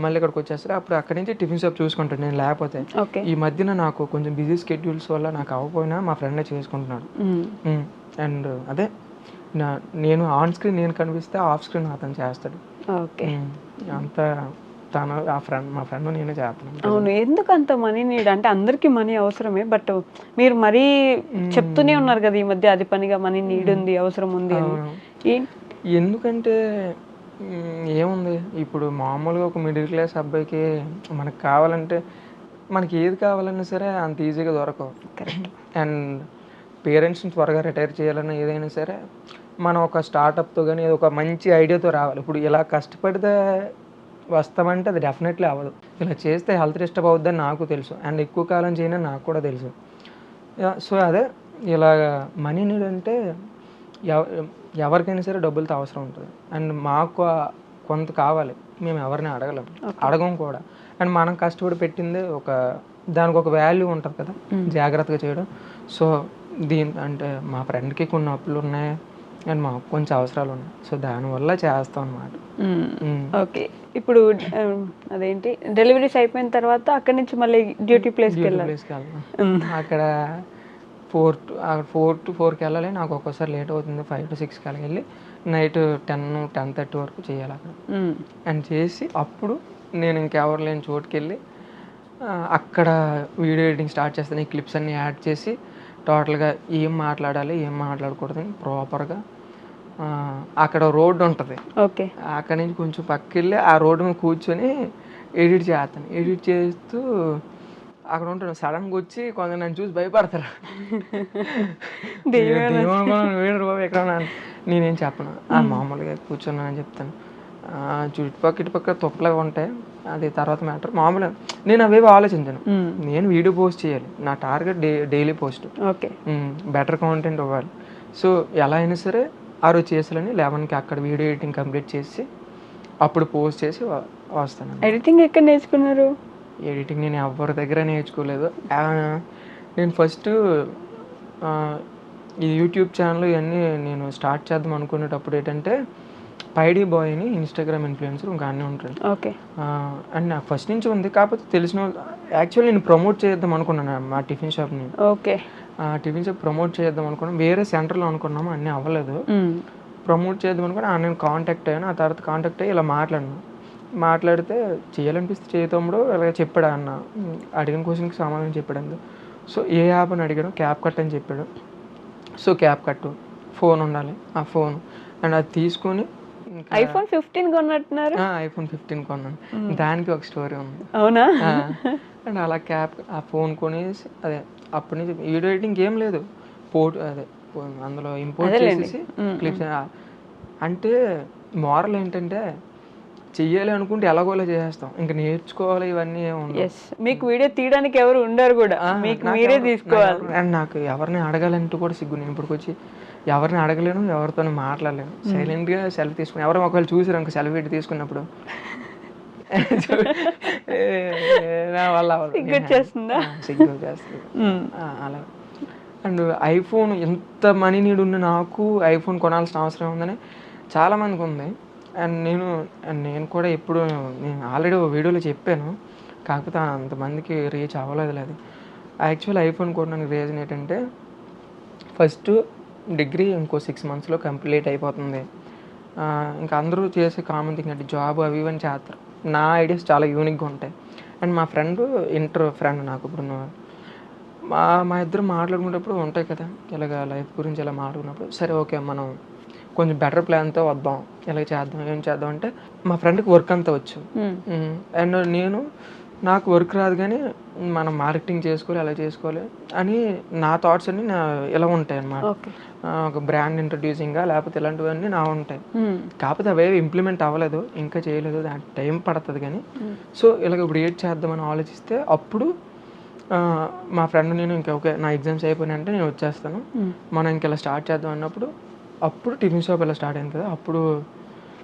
మళ్ళీ ఇక్కడికి వచ్చేస్తారు. అప్పుడు అక్కడి నుంచి టిఫిన్ షాప్ చూసుకుంటాడు నేను లేకపోతే. ఈ మధ్యన నాకు కొంచెం బిజీ స్కెడ్యూల్స్ వల్ల నాకు అవ్వకపోయినా మా ఫ్రెండే చేసుకుంటున్నాడు. అండ్ అదే నేను ఆన్ స్క్రీన్ నేను కనిపిస్తే ఆఫ్ స్క్రీన్ అతను చేస్తాడు. అంతా మా ఫ్రెండ్ నేనే చేస్తాను. అవును. ఎందుకు అంత మనీ నీడ్? అంటే అందరికీ మనీ అవసరమే, బట్ మీరు మరీ చెప్తూనే ఉన్నారు కదా ఈ మధ్య అది పనిగా మనీ నీడ్ ఉంది, అవసరం ఉంది అని. ఎందుకంటే ఏముంది, ఇప్పుడు మామూలుగా ఒక మిడిల్ క్లాస్ అబ్బాయికి మనకు కావాలంటే మనకి ఏది కావాలన్నా సరే అంత ఈజీగా దొరకవు. అండ్ పేరెంట్స్ని త్వరగా రిటైర్ చేయాలన్నా ఏదైనా సరే మనం ఒక స్టార్టప్తో కానీ ఒక మంచి ఐడియాతో రావాలి. ఇప్పుడు ఇలా కష్టపడితే వస్తామంటే అది డెఫినెట్లీ అవ్వదు. ఇలా చేస్తే హెల్త్ డిస్టర్బ్ అవుద్దని నాకు తెలుసు, అండ్ ఎక్కువ కాలం చేయని నాకు కూడా తెలుసు. సో అదే ఇలాగ మనీ నీడ్ అంటే ఎవరికైనా సరే డబ్బులతో అవసరం ఉంటుంది. అండ్ మాకు కొంత కావాలి, మేము ఎవరిని అడగం కూడా. అండ్ మనం కష్టపడి పెట్టిందే దానికి ఒక వాల్యూ ఉంటుంది కదా, జాగ్రత్తగా చేయడం. సో అంటే మా ఫ్రెండ్కి కొన్ని అప్పులు ఉన్నాయి అండ్ మాకు కొంచెం అవసరాలు ఉన్నాయి, సో దానివల్ల చేస్తాం అన్నమాట. ఓకే. ఇప్పుడు అదేంటి డెలివరీస్ అయిపోయిన తర్వాత అక్కడి నుంచి మళ్ళీ డ్యూటీ ప్లేస్కి వెళ్ళాలి. అక్కడ 4 to 4కి వెళ్ళాలి. నాకు ఒక్కోసారి లేట్ అవుతుంది, 5 to 6కి అలాగ వెళ్ళి నైట్ 10-10:30 వరకు చేయాలి అక్కడ. అండ్ చేసి అప్పుడు నేను ఇంకెవరు లేని చోటుకి వెళ్ళి అక్కడ వీడియో ఎడిటింగ్ స్టార్ట్ చేస్తాను. ఈ క్లిప్స్ అన్నీ యాడ్ చేసి టోటల్గా ఏం మాట్లాడాలి ఏం మాట్లాడకూడదు ప్రాపర్గా. అక్కడ రోడ్డు ఉంటుంది, అక్కడ నుంచి కొంచెం పక్కకి వెళ్ళి ఆ రోడ్డు మీద కూర్చొని ఎడిట్ చేస్తాను. ఎడిట్ చేస్తూ అక్కడ ఉంటాను. సడన్గా వచ్చి కొందరు నన్ను చూసి భయపడతారు, ఎక్కడ నేనేం చెప్పను, మామూలుగా కూర్చున్నా అని చెప్తాను. ఇటుపక్క తొప్పలాగా ఉంటాయి, అది తర్వాత మ్యాటర్. మామూలుగా నేను అవేవి ఆలోచించాను, నేను వీడియో పోస్ట్ చేయాలి, నా target daily post, better content ఇవ్వాలి. సో ఎలా అయినా సరే ఆ రోజు చేసాలని 11కి అక్కడ వీడియో ఎడిటింగ్ కంప్లీట్ చేసి అప్పుడు పోస్ట్ చేసి వస్తాను. ఎడిటింగ్ ఎక్కడ నేర్చుకున్నారు? ఎడిటింగ్ నేను ఎవరి దగ్గర నేర్చుకోలేదు. నేను ఫస్ట్ ఈ యూట్యూబ్ ఛానల్ ఇవన్నీ నేను స్టార్ట్ చేద్దాం అనుకునేటప్పుడు ఏంటంటే పైడీ బాయ్ అని ఇన్స్టాగ్రామ్ ఇన్ఫ్లుయెన్సర్ ఇంకా అన్నీ ఉంటాడు. ఓకే. అండ్ నాకు ఫస్ట్ నుంచి ఉంది, కాకపోతే తెలిసిన వాళ్ళు యాక్చువల్లీ నేను ప్రమోట్ చేద్దాం అనుకున్నాను మా టిఫిన్ షాప్ని. ఓకే. టిఫిన్ షాప్ ప్రమోట్ చేద్దాం అనుకున్నాం, వేరే సెంటర్లో అనుకున్నాము, అన్నీ అవ్వలేదు. ప్రమోట్ చేద్దాం అనుకుని నేను కాంటాక్ట్ అయ్యాను. ఆ తర్వాత కాంటాక్ట్ అయ్యి ఇలా మాట్లాడితే చేయాలనిపిస్తే చేయతమ్ముడు ఇలా చెప్పాడు అన్న. అడిగిన క్వశ్చన్కి సమాధానం చెప్పాడు అందు. సో ఏ యాప్ అని అడిగాడు, క్యాప్ కట్ అని చెప్పాడు. సో క్యాప్ కట్టు, ఫోన్ ఉండాలి, ఆ ఫోన్ అండ్ అది తీసుకొని iPhone 15 కొన్నట్టున్నారు. iPhone 15 కొన్నాను. దానికి ఒక స్టోరీ ఉంది. అవునా? అండ్ అలా ఆ ఫోన్ కొనేసి అదే అప్పటి నుంచి వీడియో ఎడిటింగ్ ఏం లేదు, అదే అందులో ఇంపోర్ట్ చేసేసి క్లిప్స్. అంటే మోరల్ ఏంటంటే చెయ్యాలి అనుకుంటే ఎలాగోలా చేసేస్తాం, ఇంకా నేర్చుకోవాలి ఇవన్నీ ఏముంది. మీకు వీడియో తీయడానికి ఎవరు ఉండరు కూడా, మీకు మీరే తీసుకోవాలి. అండ్ నాకు ఎవరిని అడగాలంటూ కూడా సిగ్గు. నేను ఇప్పటికి వచ్చి ఎవరిని అడగలేను, ఎవరితో మాట్లాడలేను, సైలెంట్గా సెల్ఫీ తీసుకుని ఎవరైనా ఒకవేళ చూసారు ఇంక సెల్ఫీ తీసుకున్నప్పుడు నా వల్ల సిగ్గు వచ్చేస్తుంది. అలా. అండ్ ఐఫోన్ ఎంత మనీ నీడ్ ఉన్న నాకు ఐఫోన్ కొనాల్సిన అవసరం ఉందని చాలామందికి ఉంది. అండ్ నేను కూడా ఎప్పుడు నేను ఆల్రెడీ వీడియోలో చెప్పాను, కాకపోతే అంతమందికి రీచ్ అవ్వలేదు. అది యాక్చువల్ ఐఫోన్ కొనడానికి రీజన్ ఏంటంటే ఫస్ట్ డిగ్రీ ఇంకో 6 monthsలో కంప్లీట్ అయిపోతుంది. ఇంకా అందరూ చేసే కామన్ థింగ్ అంటే జాబ్ అవి ఇవన్నీ చేస్తారు. నా ఐడియాస్ చాలా యూనిక్గా ఉంటాయి. అండ్ మా ఫ్రెండ్ ఇంటర్ ఫ్రెండ్ నాకు ఇప్పుడు మా ఇద్దరు మాట్లాడుకునేటప్పుడు ఉంటాయి కదా ఇలాగ లైఫ్ గురించి ఇలా మాట్లాడుకున్నప్పుడు, సరే ఓకే మనం కొంచెం బెటర్ ప్లాన్తో వద్దాం, ఇలా చేద్దాం, ఏం చేద్దాం అంటే మా ఫ్రెండ్కి వర్క్ అంతా వచ్చు. అండ్ నాకు వర్క్ రాదు కానీ మనం మార్కెటింగ్ చేసుకోవాలి, అలా చేసుకోవాలి అని నా థాట్స్ అన్ని ఇలా ఉంటాయి అన్నమాట. ఒక బ్రాండ్ ఇంట్రడ్యూసింగ్గా లేకపోతే ఇలాంటివన్నీ నా ఉంటాయి. కాకపోతే అవేవి ఇంప్లిమెంట్ అవ్వలేదు, ఇంకా చేయలేదు, దాని టైం పడుతుంది కానీ. సో ఇలాగ ఇప్పుడు ఏడ్ చేద్దామని ఆలోచిస్తే అప్పుడు మా ఫ్రెండ్ నేను ఇంకా ఓకే నా ఎగ్జామ్స్ అయిపోయినాయంటే నేను వచ్చేస్తాను, మనం ఇంక ఇలా స్టార్ట్ చేద్దాం అన్నప్పుడు అప్పుడు టిఫిన్ షాప్ ఇలా స్టార్ట్ అయింది కదా. అప్పుడు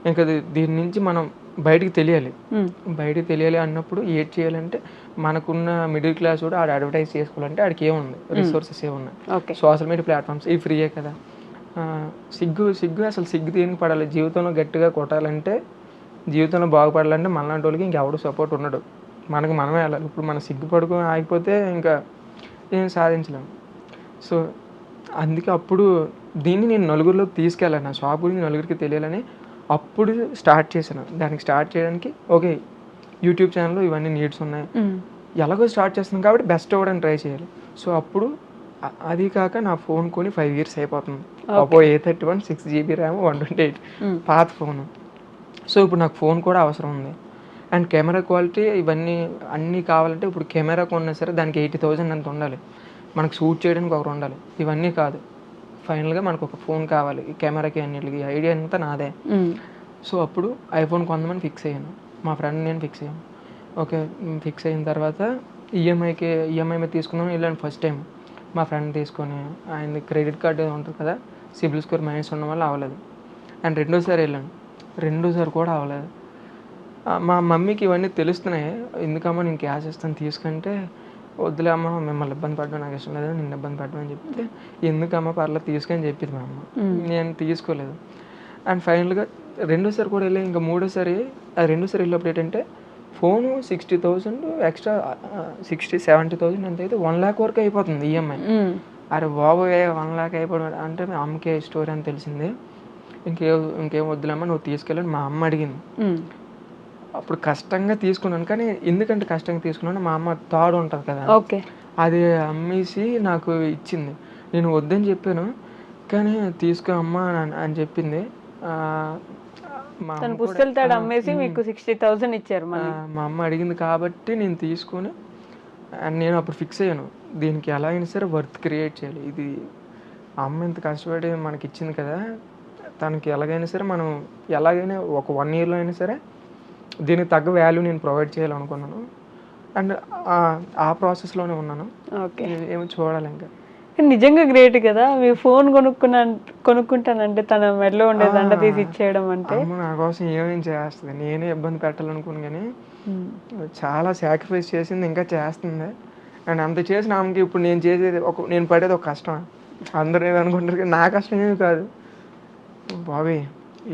ఇంకా దీని నుంచి మనం బయటికి తెలియాలి అన్నప్పుడు ఏడ్ చేయాలంటే మనకున్న మిడిల్ క్లాస్ కూడా ఆడ అడ్వర్టైజ్ చేసుకోవాలంటే ఆడికి ఏముంది, రిసోర్సెస్ ఏమున్నాయి, సోషల్ మీడియా ప్లాట్ఫామ్స్ ఇవి ఫ్రీయే కదా. సిగ్గు అసలు సిగ్గు దేనికి పడాలి, జీవితంలో గట్టిగా కొట్టాలంటే, జీవితంలో బాగుపడాలంటే మనలాంటి వాళ్ళకి ఇంకెవడు సపోర్ట్ ఉండడు, మనకు మనమే వెళ్ళాలి. ఇప్పుడు మన సిగ్గు పడుకొని ఆగిపోతే ఇంకా ఏం సాధించలేము. సో అందుకే అప్పుడు దీన్ని నేను నలుగురిలోకి తీసుకెళ్ళాను, నా షాప్ గురించి నలుగురికి తెలియాలని అప్పుడు స్టార్ట్ చేశాను. దానికి స్టార్ట్ చేయడానికి ఓకే యూట్యూబ్ ఛానల్లో ఇవన్నీ నీడ్స్ ఉన్నాయి, ఎలాగో స్టార్ట్ చేస్తున్నాను కాబట్టి బెస్ట్ అవ్వడానికి ట్రై చేయాలి. సో అప్పుడు అది కాక నా ఫోన్ కొని 5 years అయిపోతుంది. Oppo A31 6GB RAM 128 పాత ఫోను. సో ఇప్పుడు నాకు ఫోన్ కూడా అవసరం ఉంది. అండ్ కెమెరా క్వాలిటీ ఇవన్నీ అన్నీ కావాలంటే ఇప్పుడు కెమెరా కొన్నా సరే దానికి 80,000 అంత ఉండాలి, మనకు షూట్ చేయడానికి ఒకరు ఉండాలి, ఇవన్నీ కాదు. ఫైనల్గా మనకు ఒక ఫోన్ కావాలి, ఈ కెమెరాకి అన్నిటికి ఐడియా అంతా నాదే. సో అప్పుడు ఐఫోన్ కొందామని ఫిక్స్ అయ్యాను, మా ఫ్రెండ్ నేను ఫిక్స్ అయ్యాను. ఓకే ఫిక్స్ అయిన తర్వాత ఈఎంఐ మీద తీసుకుందాం వెళ్ళాను ఫస్ట్ టైం. మా ఫ్రెండ్ తీసుకొని ఆయనది క్రెడిట్ కార్డు ఉంటుంది కదా, సిబిల్ స్కోర్ మైనస్ ఉండడం వల్ల అవ్వలేదు. అండ్ రెండోసారి కూడా అవ్వలేదు. మా మమ్మీకి ఇవన్నీ తెలుస్తున్నాయి, ఎందుకమ్మా నేను క్యాష్ ఇస్తాను తీసుకుంటే, వద్దులే అమ్మ మిమ్మల్ని ఇబ్బంది పడడం నాకు ఇష్టం లేదు, నిన్ను ఇబ్బంది పడడం అని చెప్తే ఎందుకమ్మా పర్లేదు తీసుకొని చెప్పింది మా అమ్మ. నేను తీసుకోలేదు. అండ్ ఫైనల్గా రెండోసారి కూడా వెళ్ళి ఇంకా మూడోసారి వెళ్ళినప్పుడు ఏంటంటే ఫోను 60,000 ఎక్స్ట్రా 60-70,000 ఎంత అయితే 1 lakh వరకు అయిపోతుంది ఈఎంఐ. అరే బాబు 1 lakh అయిపోవడం అంటే మా అమ్మకే స్టోరీ అని తెలిసింది. ఇంకేం వద్దులేమ్మా నువ్వు తీసుకెళ్ళని మా అమ్మ అడిగింది. అప్పుడు కష్టంగా తీసుకున్నాను, కానీ ఎందుకంటే కష్టంగా తీసుకున్నాను మా అమ్మ తాడు ఉంటుంది కదా, అది అమ్మేసి నాకు ఇచ్చింది. నేను వద్దని చెప్పాను కానీ తీసుకో అమ్మ అని చెప్పింది. మా అమ్మ అడిగింది కాబట్టి నేను తీసుకొని నేను అప్పుడు ఫిక్స్ అయ్యాను, దీనికి ఎలా అయినా సరే వర్త్ క్రియేట్ చేయాలి. ఇది అమ్మ ఇంత కష్టపడి మనకి ఇచ్చింది కదా, తనకి ఎలాగైనా సరే మనం ఎలాగైనా ఒక 1 yearలో అయినా సరే దీనికి తగ్గ వాల్యూ నేను ప్రొవైడ్ చేయాలనుకున్నాను. అండ్ ఆ ప్రాసెస్లోనే ఉన్నాను. ఏమో చూడాలి ఇంకా. నిజంగా గ్రేట్ కదా, మీ ఫోన్ కొనుక్కుంటానంటే తన మెడలో ఉండే దండ తీసి ఇచ్చేయడం అంటే. నా కోసం ఏమేం చేస్తుంది, నేనే ఇబ్బంది పెట్టాలనుకుని కానీ చాలా సాక్రిఫైస్ చేసింది, ఇంకా చేస్తుంది. అండ్ అంత చేసిన ఆమెకి ఇప్పుడు నేను చేసేది నేను పడేది ఒక కష్టం. అందరూ ఏమనుకుంటారు కానీ నా కష్టం ఏమి కాదు బాబీ.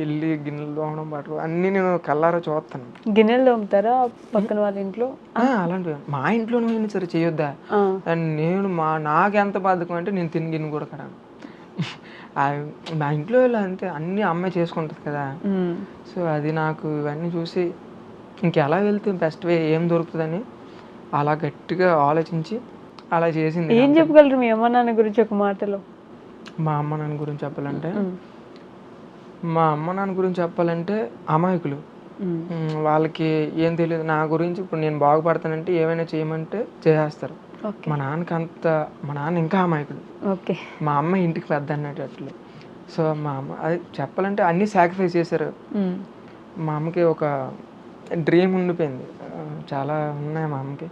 వెళ్ళి గిన్నెలు తోమడం పట్టుకో అన్నీ నేను కల్లారా చూస్తాను. గిన్నెలు తోముతారా పక్కన వాళ్ళ ఇంట్లో? అలాంటివి మా ఇంట్లోనే అయినా సరే చేయొద్దా. అండ్ నేను నాకు ఎంత బాధకం అంటే నేను తిని గిన్నె కూడా కడాను. మా ఇంట్లో ఇలా అంతే, అన్నీ అమ్మాయి చేసుకుంటుంది కదా. సో అది నాకు ఇవన్నీ చూసి ఇంకెలా వెళ్తే బెస్ట్ వే ఏం దొరుకుతుందని అలా గట్టిగా ఆలోచించి అలా చేసింది. ఏం చెప్పగలరు మీ అమ్మ నాన్న గురించి ఒక మాటలో? మా అమ్మ నాన్న గురించి చెప్పాలంటే మా అమ్మ నాన్న గురించి చెప్పాలంటే అమాయకులు. వాళ్ళకి ఏం తెలియదు నా గురించి. ఇప్పుడు నేను బాగుపడతానంటే ఏమైనా చేయమంటే చేసేస్తారు. మా నాన్న ఇంకా అమాయకుడు. మా అమ్మ ఇంటికి పెద్ద అన్నట్లు. సో మా అమ్మ అది చెప్పాలంటే అన్నీ సాక్రిఫైస్ చేశారు. మా అమ్మకి ఒక డ్రీమ్ ఉండిపోయింది, చాలా ఉన్నాయి మా అమ్మకి.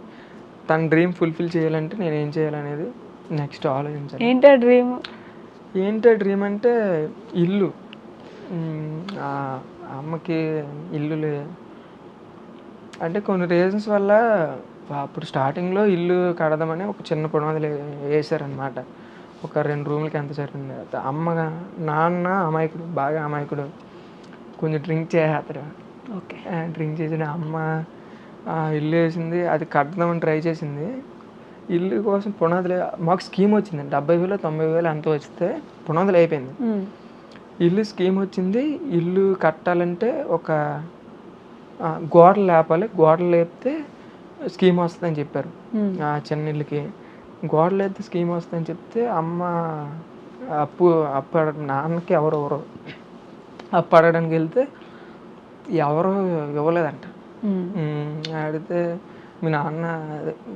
తన డ్రీమ్ ఫుల్ఫిల్ చేయాలంటే నేను ఏం చేయాలనేది నెక్స్ట్ ఆలోచించాను. ఏంటో డ్రీమ్ అంటే ఇల్లు. అమ్మకి ఇల్లు అంటే కొన్ని రీజన్స్ వల్ల అప్పుడు స్టార్టింగ్లో ఇల్లు కడదామని ఒక చిన్న పునాదులు వేసారనమాట. ఒక 2 రూమ్లకి ఎంత సరిపోయింది. నాన్న అమాయకుడు, బాగా అమాయకుడు, కొంచెం డ్రింక్ చేసేస్తాడు. డ్రింక్ చేసిన అమ్మ ఇల్లు వేసింది, అది కడదామని ట్రై చేసింది. ఇల్లు కోసం పునాదులు మాకు స్కీమ్ వచ్చింది, 70,000 90,000 అంత వస్తే పునాదులు అయిపోయింది. ఇల్లు స్కీమ్ వచ్చింది. ఇల్లు కట్టాలంటే ఒక గోడలు లేపాలి, గోడలు లేపితే స్కీమ్ వస్తుందని చెప్పారు. చిన్న ఇల్లుకి గోడలు లేపితే స్కీమ్ వస్తుందని చెప్తే అమ్మ అప్పు నాన్నకి ఎవరెవరో అప్పు అడగడానికి వెళ్తే ఎవరు ఇవ్వలేదంట. అడిగితే మీ నాన్న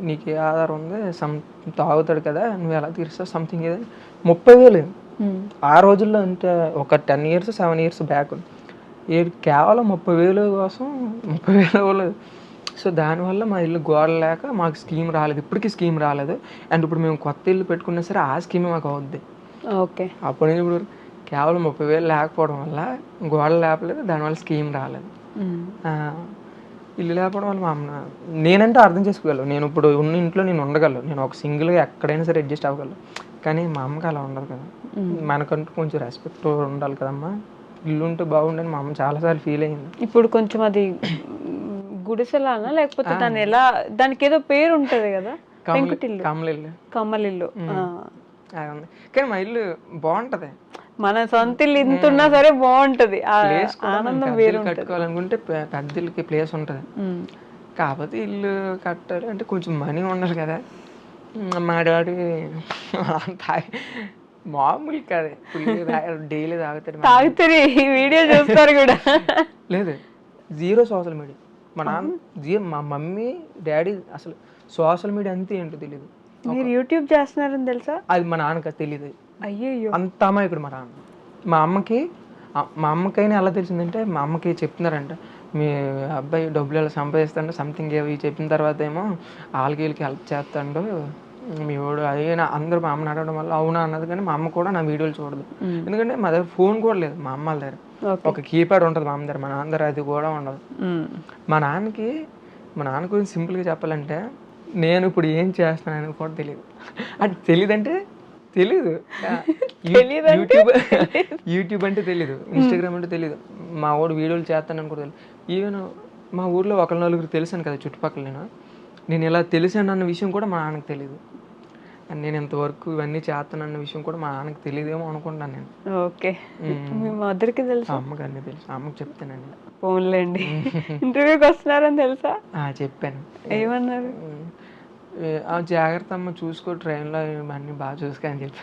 నీకు ఏ ఆధారం ఉంది, తాగుతాడు కదా, నువ్వు ఎలా తీరుస్తావు సంథింగ్ ఏదని 30,000. ఆ రోజుల్లో అంటే ఒక 10 years 7 years బ్యాక్ కేవలం 30,000 కోసం 30,000 ఇవ్వలేదు. సో దానివల్ల మా ఇల్లు గోడలు లేక మాకు స్కీమ్ రాలేదు, ఇప్పటికీ స్కీమ్ రాలేదు. అండ్ ఇప్పుడు మేము కొత్త ఇల్లు పెట్టుకున్నా సరే ఆ స్కీమే మాకు అవుద్ది. అప్పటి నుంచి ఇప్పుడు కేవలం 30,000 లేకపోవడం వల్ల గోడలు లేపలేదు, దానివల్ల స్కీమ్ రాలేదు. ఇల్లు లేకపోవడం వల్ల మా అమ్మ నేనంటే అర్థం చేసుకోగలను. నేను ఇప్పుడు ఉన్న ఇంట్లో నేను ఉండగలను, నేను ఒక సింగిల్గా ఎక్కడైనా సరే అడ్జస్ట్ అవ్వగలను. కానీ మా అమ్మకి అలా ఉండదు కదా. మనకంటూ కొంచెం రెస్పెక్ట్ ఉండాలి కదమ్మా, ఇల్లు ఉంటే బాగుండని మా అమ్మ చాలాసార్లు ఫీల్ అయ్యింది. ఇప్పుడు కొంచెం అది గుడిసెలానా లేకపోతే దానికి ఏదో పేరు ఉంటది కదా, కమ్మలిల్లు. కానీ మా ఇల్లు బాగుంటది, మన సొంత ఇల్లు ఇంత ఉన్నా సరే బాగుంటది, ఆనందం వేరు. కట్టుకోవాలనుకుంటే పెద్దలకి ప్లేస్ ఉంటది, కాకపోతే ఇల్లు కట్టాలి అంటే కొంచెం మనీ ఉండాలి కదా. మా డాడీ మామూలు కాదు, డైలీ తాగుతారు, ఈ వీడియో చూస్తారు కూడా. లేదు, 0 సోషల్ మీడియా. మా నాన్న మా మమ్మీ డాడీ అసలు సోషల్ మీడియా అంతే ఏంటో తెలియదు. మీరు యూట్యూబ్ చేస్తున్నారని తెలుసా? అది మా నాన్నకి తెలియదు. అయ్యో, అంత అమాయకుడు మా నాన్న. మా అమ్మకైనా ఎలా తెలిసిందంటే మా అమ్మకి చెప్తున్నారంట, మీ అబ్బాయి డబ్బులు ఎలా సంపాదిస్తాడు సంథింగ్ ఏవి చెప్పిన తర్వాత ఏమో వీళ్ళకి హెల్ప్ చేస్తాడు మీ వాడు. అయినా అందరూ మా అమ్మని అడగడం వల్ల అవునా అన్నది. కానీ మా అమ్మ కూడా నా వీడియోలు చూడదు, ఎందుకంటే మా దగ్గర ఫోన్ కూడా లేదు. మా అమ్మ దగ్గర ఒక కీప్యాడ్ ఉంటుంది మా అమ్మ దగ్గర, మా నాన్న దగ్గర అది కూడా ఉండదు. మా నాన్న గురించి సింపుల్గా చెప్పాలంటే నేను ఇప్పుడు ఏం చేస్తున్నానని కూడా తెలియదు. అది తెలియదంటే తెలీదు, యూట్యూబ్ అంటే తెలీదు, ఇన్స్టాగ్రామ్ అంటే తెలీదు, మా వాడు వీడియోలు చేస్తానని కూడా తెలియదు. ఈవెన్ మా ఊర్లో 1-4 తెలిసాను కదా చుట్టుపక్కల, నేను ఇలా తెలిసాను అన్న విషయం కూడా మా నాన్నకి తెలియదు. అండ్ నేను ఇంతవరకు ఇవన్నీ చేస్తానన్న విషయం కూడా మా నాన్నకి తెలియదేమో అనుకుంటాను నేను. ఓకే, మీ మదర్కి తెలుసు? అమ్మకి అన్నీ తెలుసు, అమ్మకి చెప్తానండి. ఫోన్లేండి, ఇంటర్వ్యూకి వస్తున్నారని తెలుసా? చెప్పాను. ఏమన్నారు? జాగ్రత్త అమ్మ, చూసుకో, ట్రైన్లో అన్నీ బాగా చూసుకో అని చెప్పి.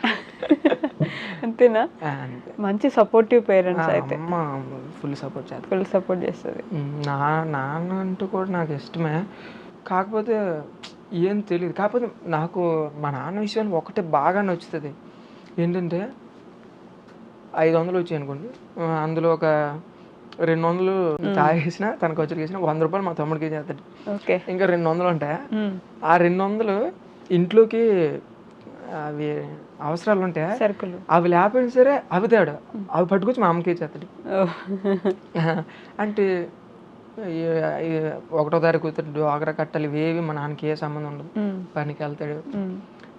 అంతేనా? మంచి సపోర్టివ్ పేరెంట్స్ అయితే. అమ్మ ఫుల్ సపోర్ట్ చేస్తుంది. నాన్న అంటూ కూడా నాకు ఇష్టమే, కాకపోతే ఏం తెలియదు. కాకపోతే నాకు మా నాన్న విషయంలో ఒకటే బాగా నచ్చుతుంది ఏంటంటే 500 వచ్చాయి అనుకోండి, అందులో ఒక 200 తాగేసిన తనకు వచ్చి చేసిన 100 రూపాయలు మా తమ్ముడికి చేస్తాడు. ఇంకా 200 ఉంటాయి. ఆ 200 ఇంట్లోకి అవి అవసరాలు ఉంటాయి, సరుకులు, అవి లేకపోయినా సరే అవి తేడు, అవి పట్టుకొచ్చి మా అమ్మకి చేస్తాడు. అంటే ఒకటో తారీఖు డ్వాక్రా కట్టాలి, ఇవేవి మా నాన్నకి ఏ సంబంధం ఉండదు. పనికి వెళ్తాడు,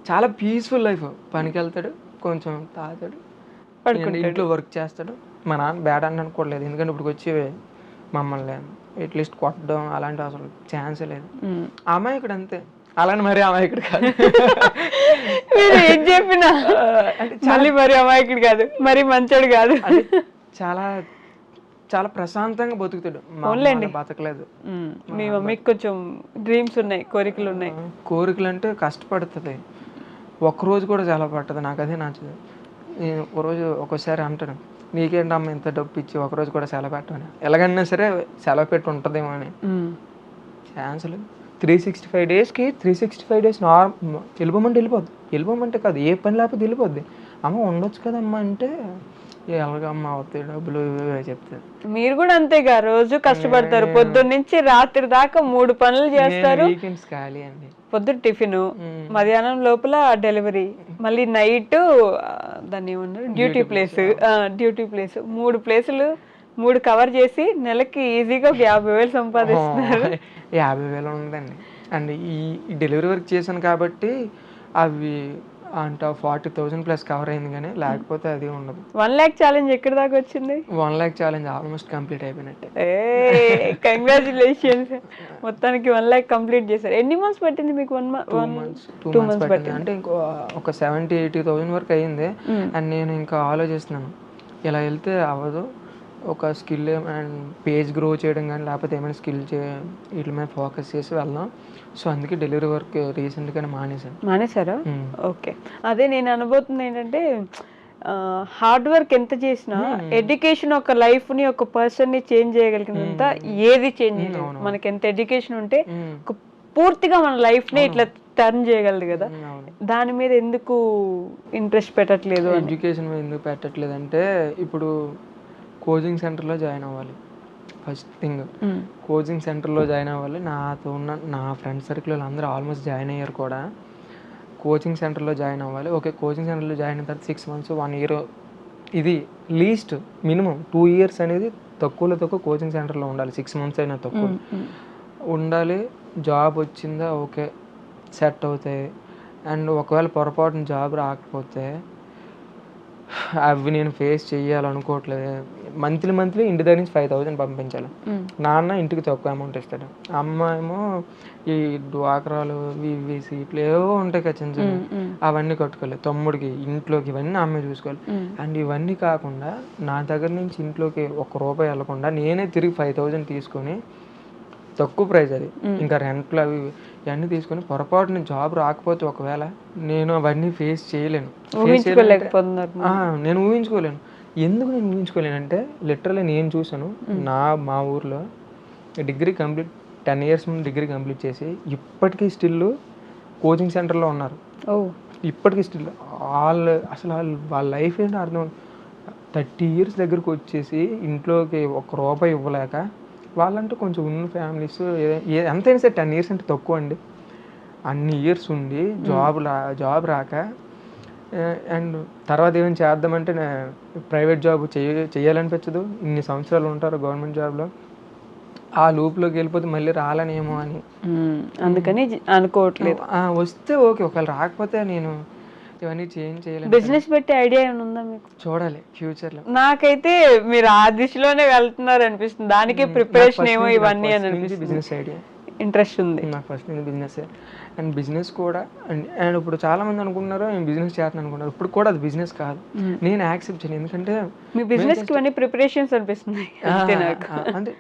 చాలా పీస్ఫుల్ లైఫ్. పనికి వెళ్తాడు, కొంచెం తాగుతాడు, ఇంట్లో వర్క్ చేస్తాడు. మా నాన్న బ్యాడ్ అని అనుకోలేదు, ఎందుకంటే ఇప్పుడు వచ్చి మమ్మల్ని అట్లీస్ట్ కొట్టడం అలాంటి అసలు ఛాన్సే లేదు. అమాయకుడు అంతే, అలానే మరి అమాయకుడు కాదు. మీరు ఏం చెప్పినా మళ్ళీ మరి అమాయకుడు కాదు, మరి మంచోడు కాదు. చాలా చాలా ప్రశాంతంగా బతుకుతాడు. బతకలేదు. మీ మమ్మీకి కొంచెం డ్రీమ్స్ ఉన్నాయి, కోరికలు ఉన్నాయి. కోరికలు అంటే కష్టపడుతుంది, ఒక్కరోజు కూడా చాలా పడుతుంది. నాకు అదే నచ్చదు. నేను ఒకరోజు ఒక్కోసారి అంటాను, నీకేంటమ్మ ఇంత డబ్బు ఇచ్చి ఒకరోజు కూడా సెలవు పెట్టమని. ఎలాగైనా సరే సెలవు పెట్టి ఉంటుందేమో అని. ఛాన్స్ లేదు. 365 డేస్కి 365 డేస్ వెళ్ళిపోమంటే వెళ్ళిపోద్ది. వెళ్ళిపోమంటే కాదు, ఏ పని లేకపోతే వెళ్ళిపోద్ది. అమ్మ ఉండొచ్చు కదమ్మా అంటే ఎలాగమ్మ అవుతాయి డబ్బులు చెప్తారు. మీరు కూడా అంతేగా, రోజు కష్టపడతారు, పొద్దున్న నుంచి రాత్రి దాకా 3 పనులు చేస్తారు. వీకెండ్స్ ఖాళీ అండి. పొద్దున టిఫిన్, మధ్యాహ్నం లోపల డెలివరీ, మళ్ళీ నైట్ దాన్ని ఏమన్నారు డ్యూటీ ప్లేస్. 3 ప్లేసులు 3 కవర్ చేసి నెలకి ఈజీగా 50,000 సంపాదిస్తున్నారు. 50,000 ఉందండి. అండ్ ఈ డెలివరీ వర్క్ చేశాను కాబట్టి అవి అంటే 40,000 ప్లస్ కవర్ అయింది, కానీ లేకపోతే అది ఉండదు. 1 lakh ఛాలెంజ్ ఎక్కడి దాకా వచ్చింది? 1 lakh ఛాలెంజ్ ఆల్మోస్ట్ కంప్లీట్ అయిపోయినట్టే. కంగ్రాచులేషన్స్. మొత్తానికి 1 lakh కంప్లీట్ చేశారు. ఎన్ని మంత్స్ పట్టింది మీకు? 2 months పట్టింది. అంటే ఇంకో ఒక 70,000-80,000 వరకు అయ్యింది. అండ్ నేను ఇంకా ఆలోచిస్తున్నాను, ఇలా వెళ్తే అవ్వదు, ఒక స్కిల్ అండ్ పేజ్ గ్రో చేయడం కానీ లేకపోతే ఏమైనా స్కిల్ వీటి మీద ఫోకస్ చేసి వెళ్దాం. సో అందుకే డెలివరీ వర్క్ రీసెంట్గానే మానేశారా? ఓకే. అదే నేను అనుభూతుంది ఏంటంటే, హార్డ్ వర్క్ ఎంత చేసినా ఎడ్యుకేషన్ ఒక లైఫ్ని, ఒక పర్సన్ని చేంజ్ చేయగలిగినంత ఏది చేంజ్ చేయదు. మనకి ఎంత ఎడ్యుకేషన్ ఉంటే పూర్తిగా మన లైఫ్ని ఇట్లా టర్న్ చేయగలదు కదా. దాని మీద ఎందుకు ఇంట్రెస్ట్ పెట్టట్లేదు? ఎడ్యుకేషన్ మీద ఎందుకు పెట్టట్లేదు అంటే, ఇప్పుడు కోచింగ్ సెంటర్లో జాయిన్ అవ్వాలి. ఫస్ట్ థింగ్ కోచింగ్ సెంటర్లో జాయిన్ అవ్వాలి. నాతో ఉన్న నా ఫ్రెండ్ సర్కిల్ అందరూ ఆల్మోస్ట్ జాయిన్ అయ్యారు కూడా. కోచింగ్ సెంటర్లో జాయిన్ అవ్వాలి. ఓకే, కోచింగ్ సెంటర్లో జాయిన్ అయిన తర్వాత 6 months 1 year, ఇది లీస్ట్ మినిమం 2 years అనేది తక్కువలో తక్కువ కోచింగ్ సెంటర్లో ఉండాలి. 6 months అయినా తక్కువ ఉండాలి. జాబ్ వచ్చిందా ఓకే, సెట్ అవుతాయి. అండ్ ఒకవేళ పొరపాటున జాబ్ రాకపోతే అవి నేను ఫేస్ చేయాలనుకోవట్లేదు. మంత్లీ ఇంటి దగ్గర నుంచి 5,000 పంపించాలి. నాన్న ఇంటికి తక్కువ అమౌంట్ ఇస్తాడు. అమ్మ ఏమో ఈ డ్వాక్రాలు ఇవి సీట్లు ఏవో ఉంటాయి కదా చిన్న చిన్న, అవన్నీ కట్టుకోవాలి. తమ్ముడికి ఇంట్లోకి ఇవన్నీ అమ్మే చూసుకోవాలి. అండ్ ఇవన్నీ కాకుండా నా దగ్గర నుంచి ఇంట్లోకి ₹1 వెళ్ళకుండా నేనే తిరిగి 5,000 తీసుకొని, తక్కువ ప్రైస్ అది, ఇంకా రెంట్లు అవి ఇవన్నీ తీసుకొని పొరపాటున జాబ్ రాకపోతే ఒకవేళ నేను అవన్నీ ఫేస్ చేయలేను. నేను ఊహించుకోలేను. ఎందుకు నేను ఊహించుకోలేనంటే, లిటరల్లీ నేను చూసాను మా ఊర్లో డిగ్రీ కంప్లీట్ 10 years ముందు డిగ్రీ కంప్లీట్ చేసి ఇప్పటికీ స్టిల్ కోచింగ్ సెంటర్లో ఉన్నారు. ఇప్పటికీ స్టిల్ వాళ్ళ లైఫ్ ఏంటో అర్థం. 30 years దగ్గరకు వచ్చేసి ఇంట్లోకి ₹1 ఇవ్వలేక, వాళ్ళంటూ కొంచెం ఉన్న ఫ్యామిలీస్ ఎంతైనా సరే 10 years అంటే తక్కువ అండి. అన్ని ఇయర్స్ ఉండి జాబ్ రాక, అండ్ తర్వాత ఏమైనా చేద్దామంటే ప్రైవేట్ జాబ్ చేయాలనిపించదు. ఇన్ని సంవత్సరాలు ఉంటారు గవర్నమెంట్ జాబ్లో, ఆ లూప్లోకి వెళ్ళిపోతే మళ్ళీ రాలనేమో అని అందుకని అనుకోవట్లేదు. వస్తే ఓకే, ఒకవేళ రాకపోతే నేను ఇవన్నీ చేంజ్ చేయలేదు. బిజినెస్ పెట్టే ఐడియా ఏమైనా ఉందా మీకు? చూడాలి ఫ్యూచర్లో. నాకైతే మీరు ఆ దిశలోనే వెళ్తున్నారు అనిపిస్తుంది. దానికి ప్రిపరేషన్ ఏమో ఇవన్నీ అని అనిపిస్తుంది. బిజినెస్ ఐడియా ఇంట్రెస్ట్ ఉంది నాకు ఫస్ట్ నుంచి. బిజినెస్ అండ్ బిజినెస్ కూడా అండ్ ఇప్పుడు చాలా మంది అనుకుంటున్నారు నేను బిజినెస్ చేస్తాను అనుకుంటున్నారు. ఇప్పుడు కూడా అది బిజినెస్ కాదు, నేను యాక్సెప్ట్ చేయను. ఎందుకంటే మీ బిజినెస్ కి ఇవన్నీ ప్రిపరేషన్స్ అనిపిస్తుంది. అంటే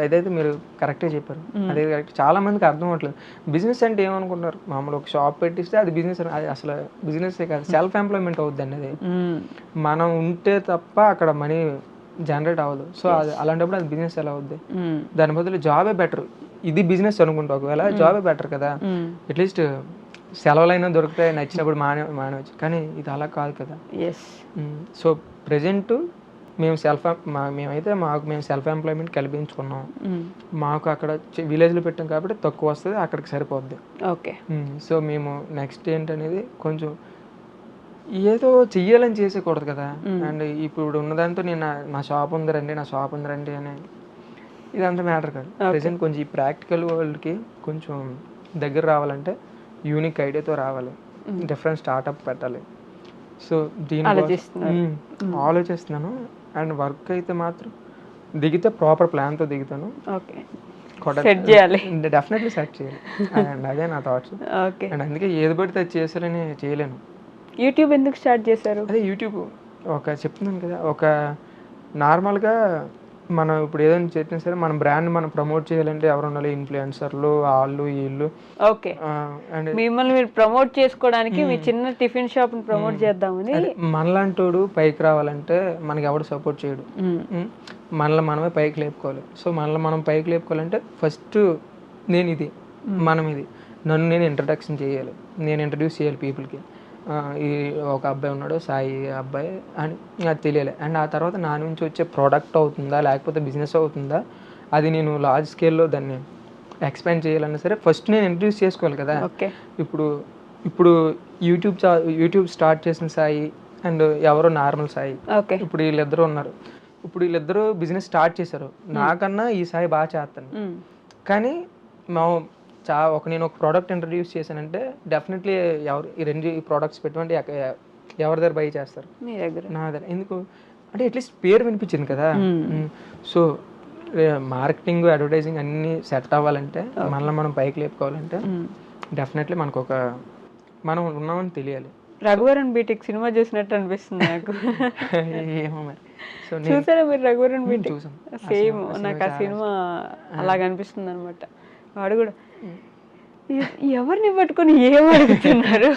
అదైతే మీరు కరెక్టే చెప్పారు. అదే కరెక్ట్. చాలా మందికి అర్థం అవ్వట్లేదు బిజినెస్ అంటే ఏమనుకుంటున్నారు. మామూలు ఒక షాప్ పెట్టిస్తే అది బిజినెస్, అది అసలు బిజినెస్ కాదు, సెల్ఫ్ ఎంప్లాయ్మెంట్ అవుద్ది అండి. అది మనం ఉంటే తప్ప అక్కడ మనీ జనరేట్ అవ్వదు. సో అది అలాంటప్పుడు అది బిజినెస్ ఎలా అవుద్ది? దాని బదులు జాబే బెటర్. ఇది బిజినెస్ అనుకుంటా, ఒకవేళ జాబే బెటర్ కదా, అట్లీస్ట్ సెలవులైనా దొరుకుతాయి, నచ్చినప్పుడు మానవచ్చు. కానీ ఇది అలా కాదు కదా. సో ప్రెజెంట్ మేము మేము సెల్ఫ్ ఎంప్లాయ్మెంట్ కల్పించుకున్నాం. మాకు అక్కడ విలేజ్లో పెట్టాం కాబట్టి తక్కువ వస్తుంది, అక్కడికి సరిపోద్ది. ఓకే. సో మేము నెక్స్ట్ ఏంటనేది కొంచెం ఏదో చెయ్యాలని చేసేకూడదు కదా. అండ్ ఇప్పుడు ఉన్నదాంతో నేను నా షాప్ ఉందరండి అని ఇదంతా మ్యాటర్ కాదు. ప్రెసెంట్ కొంచెం ఈ ప్రాక్టికల్ వరల్డ్కి కొంచెం దగ్గర రావాలంటే యూనిక్ ఐడియాతో రావాలి, డిఫరెంట్ స్టార్ట్అప్ పెట్టాలి. సో దీని ఆలోచిస్తున్నాను. అండ్ వర్క్ అయితే మాత్రం దిగితే ప్రాపర్ ప్లాన్తో దిగుతాను. ఓకే, సెట్ చేయాలి, డెఫినెట్లీ సెట్ చేయాలి. అండ్ అదే నా థాట్స్. ఓకే, అండ్ అందుకే ఏది పడితే అది చేసాలని చేయలేను. యూట్యూబ్ ఎందుకు స్టార్ట్ చేశారు? అదే యూట్యూబ్ చెప్తున్నాను కదా, ఒక నార్మల్గా మనం ఇప్పుడు ఏదైనా చేసినా సరే మన బ్రాండ్ మనం ప్రమోట్ చేయాలంటే ఎవరు ఉండాలి? ఇన్ఫ్లుయెన్సర్లు, వాళ్ళు వీళ్ళు. ఓకే, మిమ్మల్ని మీరు ప్రమోట్ చేసుకోవడానికి మీ చిన్న టిఫిన్ షాప్ ని ప్రమోట్ చేద్దామని. మనలాంటోడు పైకి రావాలంటే మనకి ఎవడు సపోర్ట్ చేయడు, మనల్ని మనమే పైకి లేపుకోవాలి. సో మనల్ని మనం పైకి లేపుకోవాలంటే ఫస్ట్ నేను ఇది, మనం ఇది, నన్ను నేను ఇంట్రడక్షన్ చేయాలి, నేను ఇంట్రడ్యూస్ చేయాలి పీపుల్కి. ఈ ఒక అబ్బాయి ఉన్నాడు సాయి అబ్బాయి అని అది తెలియాలి. అండ్ ఆ తర్వాత నా నుంచి వచ్చే ప్రోడక్ట్ అవుతుందా లేకపోతే బిజినెస్ అవుతుందా, అది నేను లార్జ్ స్కేల్లో దాన్ని ఎక్స్పాండ్ చేయాలన్నా సరే ఫస్ట్ నేను ఇంట్రడ్యూస్ చేసుకోవాలి కదా. ఇప్పుడు యూట్యూబ్ స్టార్ట్ చేసిన సాయి అండ్ ఎవరో నార్మల్ సాయి, ఇప్పుడు వీళ్ళిద్దరూ ఉన్నారు. ఇప్పుడు వీళ్ళిద్దరూ బిజినెస్ స్టార్ట్ చేశారు, నాకన్నా ఈ సాయి బాగా చేస్తాను. కానీ నేను ఒక ప్రోడక్ట్ ఇంట్రడ్యూస్ చేశానంటే డెఫినెట్లీ ఈ ప్రోడక్ట్స్ పెట్టుకుంటే ఎవరి దగ్గర బై చేస్తారు? నా దగ్గర. ఎందుకు అంటే అట్లీస్ట్ పేరు వినిపించింది కదా. సో మార్కెటింగ్, అడ్వర్టైజింగ్ అన్నీ సెట్ అవ్వాలంటే, మనల్ని మనం పైకి లేపుకోవాలంటే డెఫినెట్లీ మనకు మనం ఉన్నామని తెలియాలి. రఘువరన్ బీటెక్ సినిమా చూసినట్టు అనిపిస్తుంది నాకు. ఏమో మరి. సో చూసారా మీరు రఘువరన్ బీటెక్? సేమ్ నాకు ఆ సినిమా అలాగ అనిపిస్తుంది అనమాట. వాడు కూడా ఎవరిని పట్టుకొని ఏం అడుగుతున్నారు,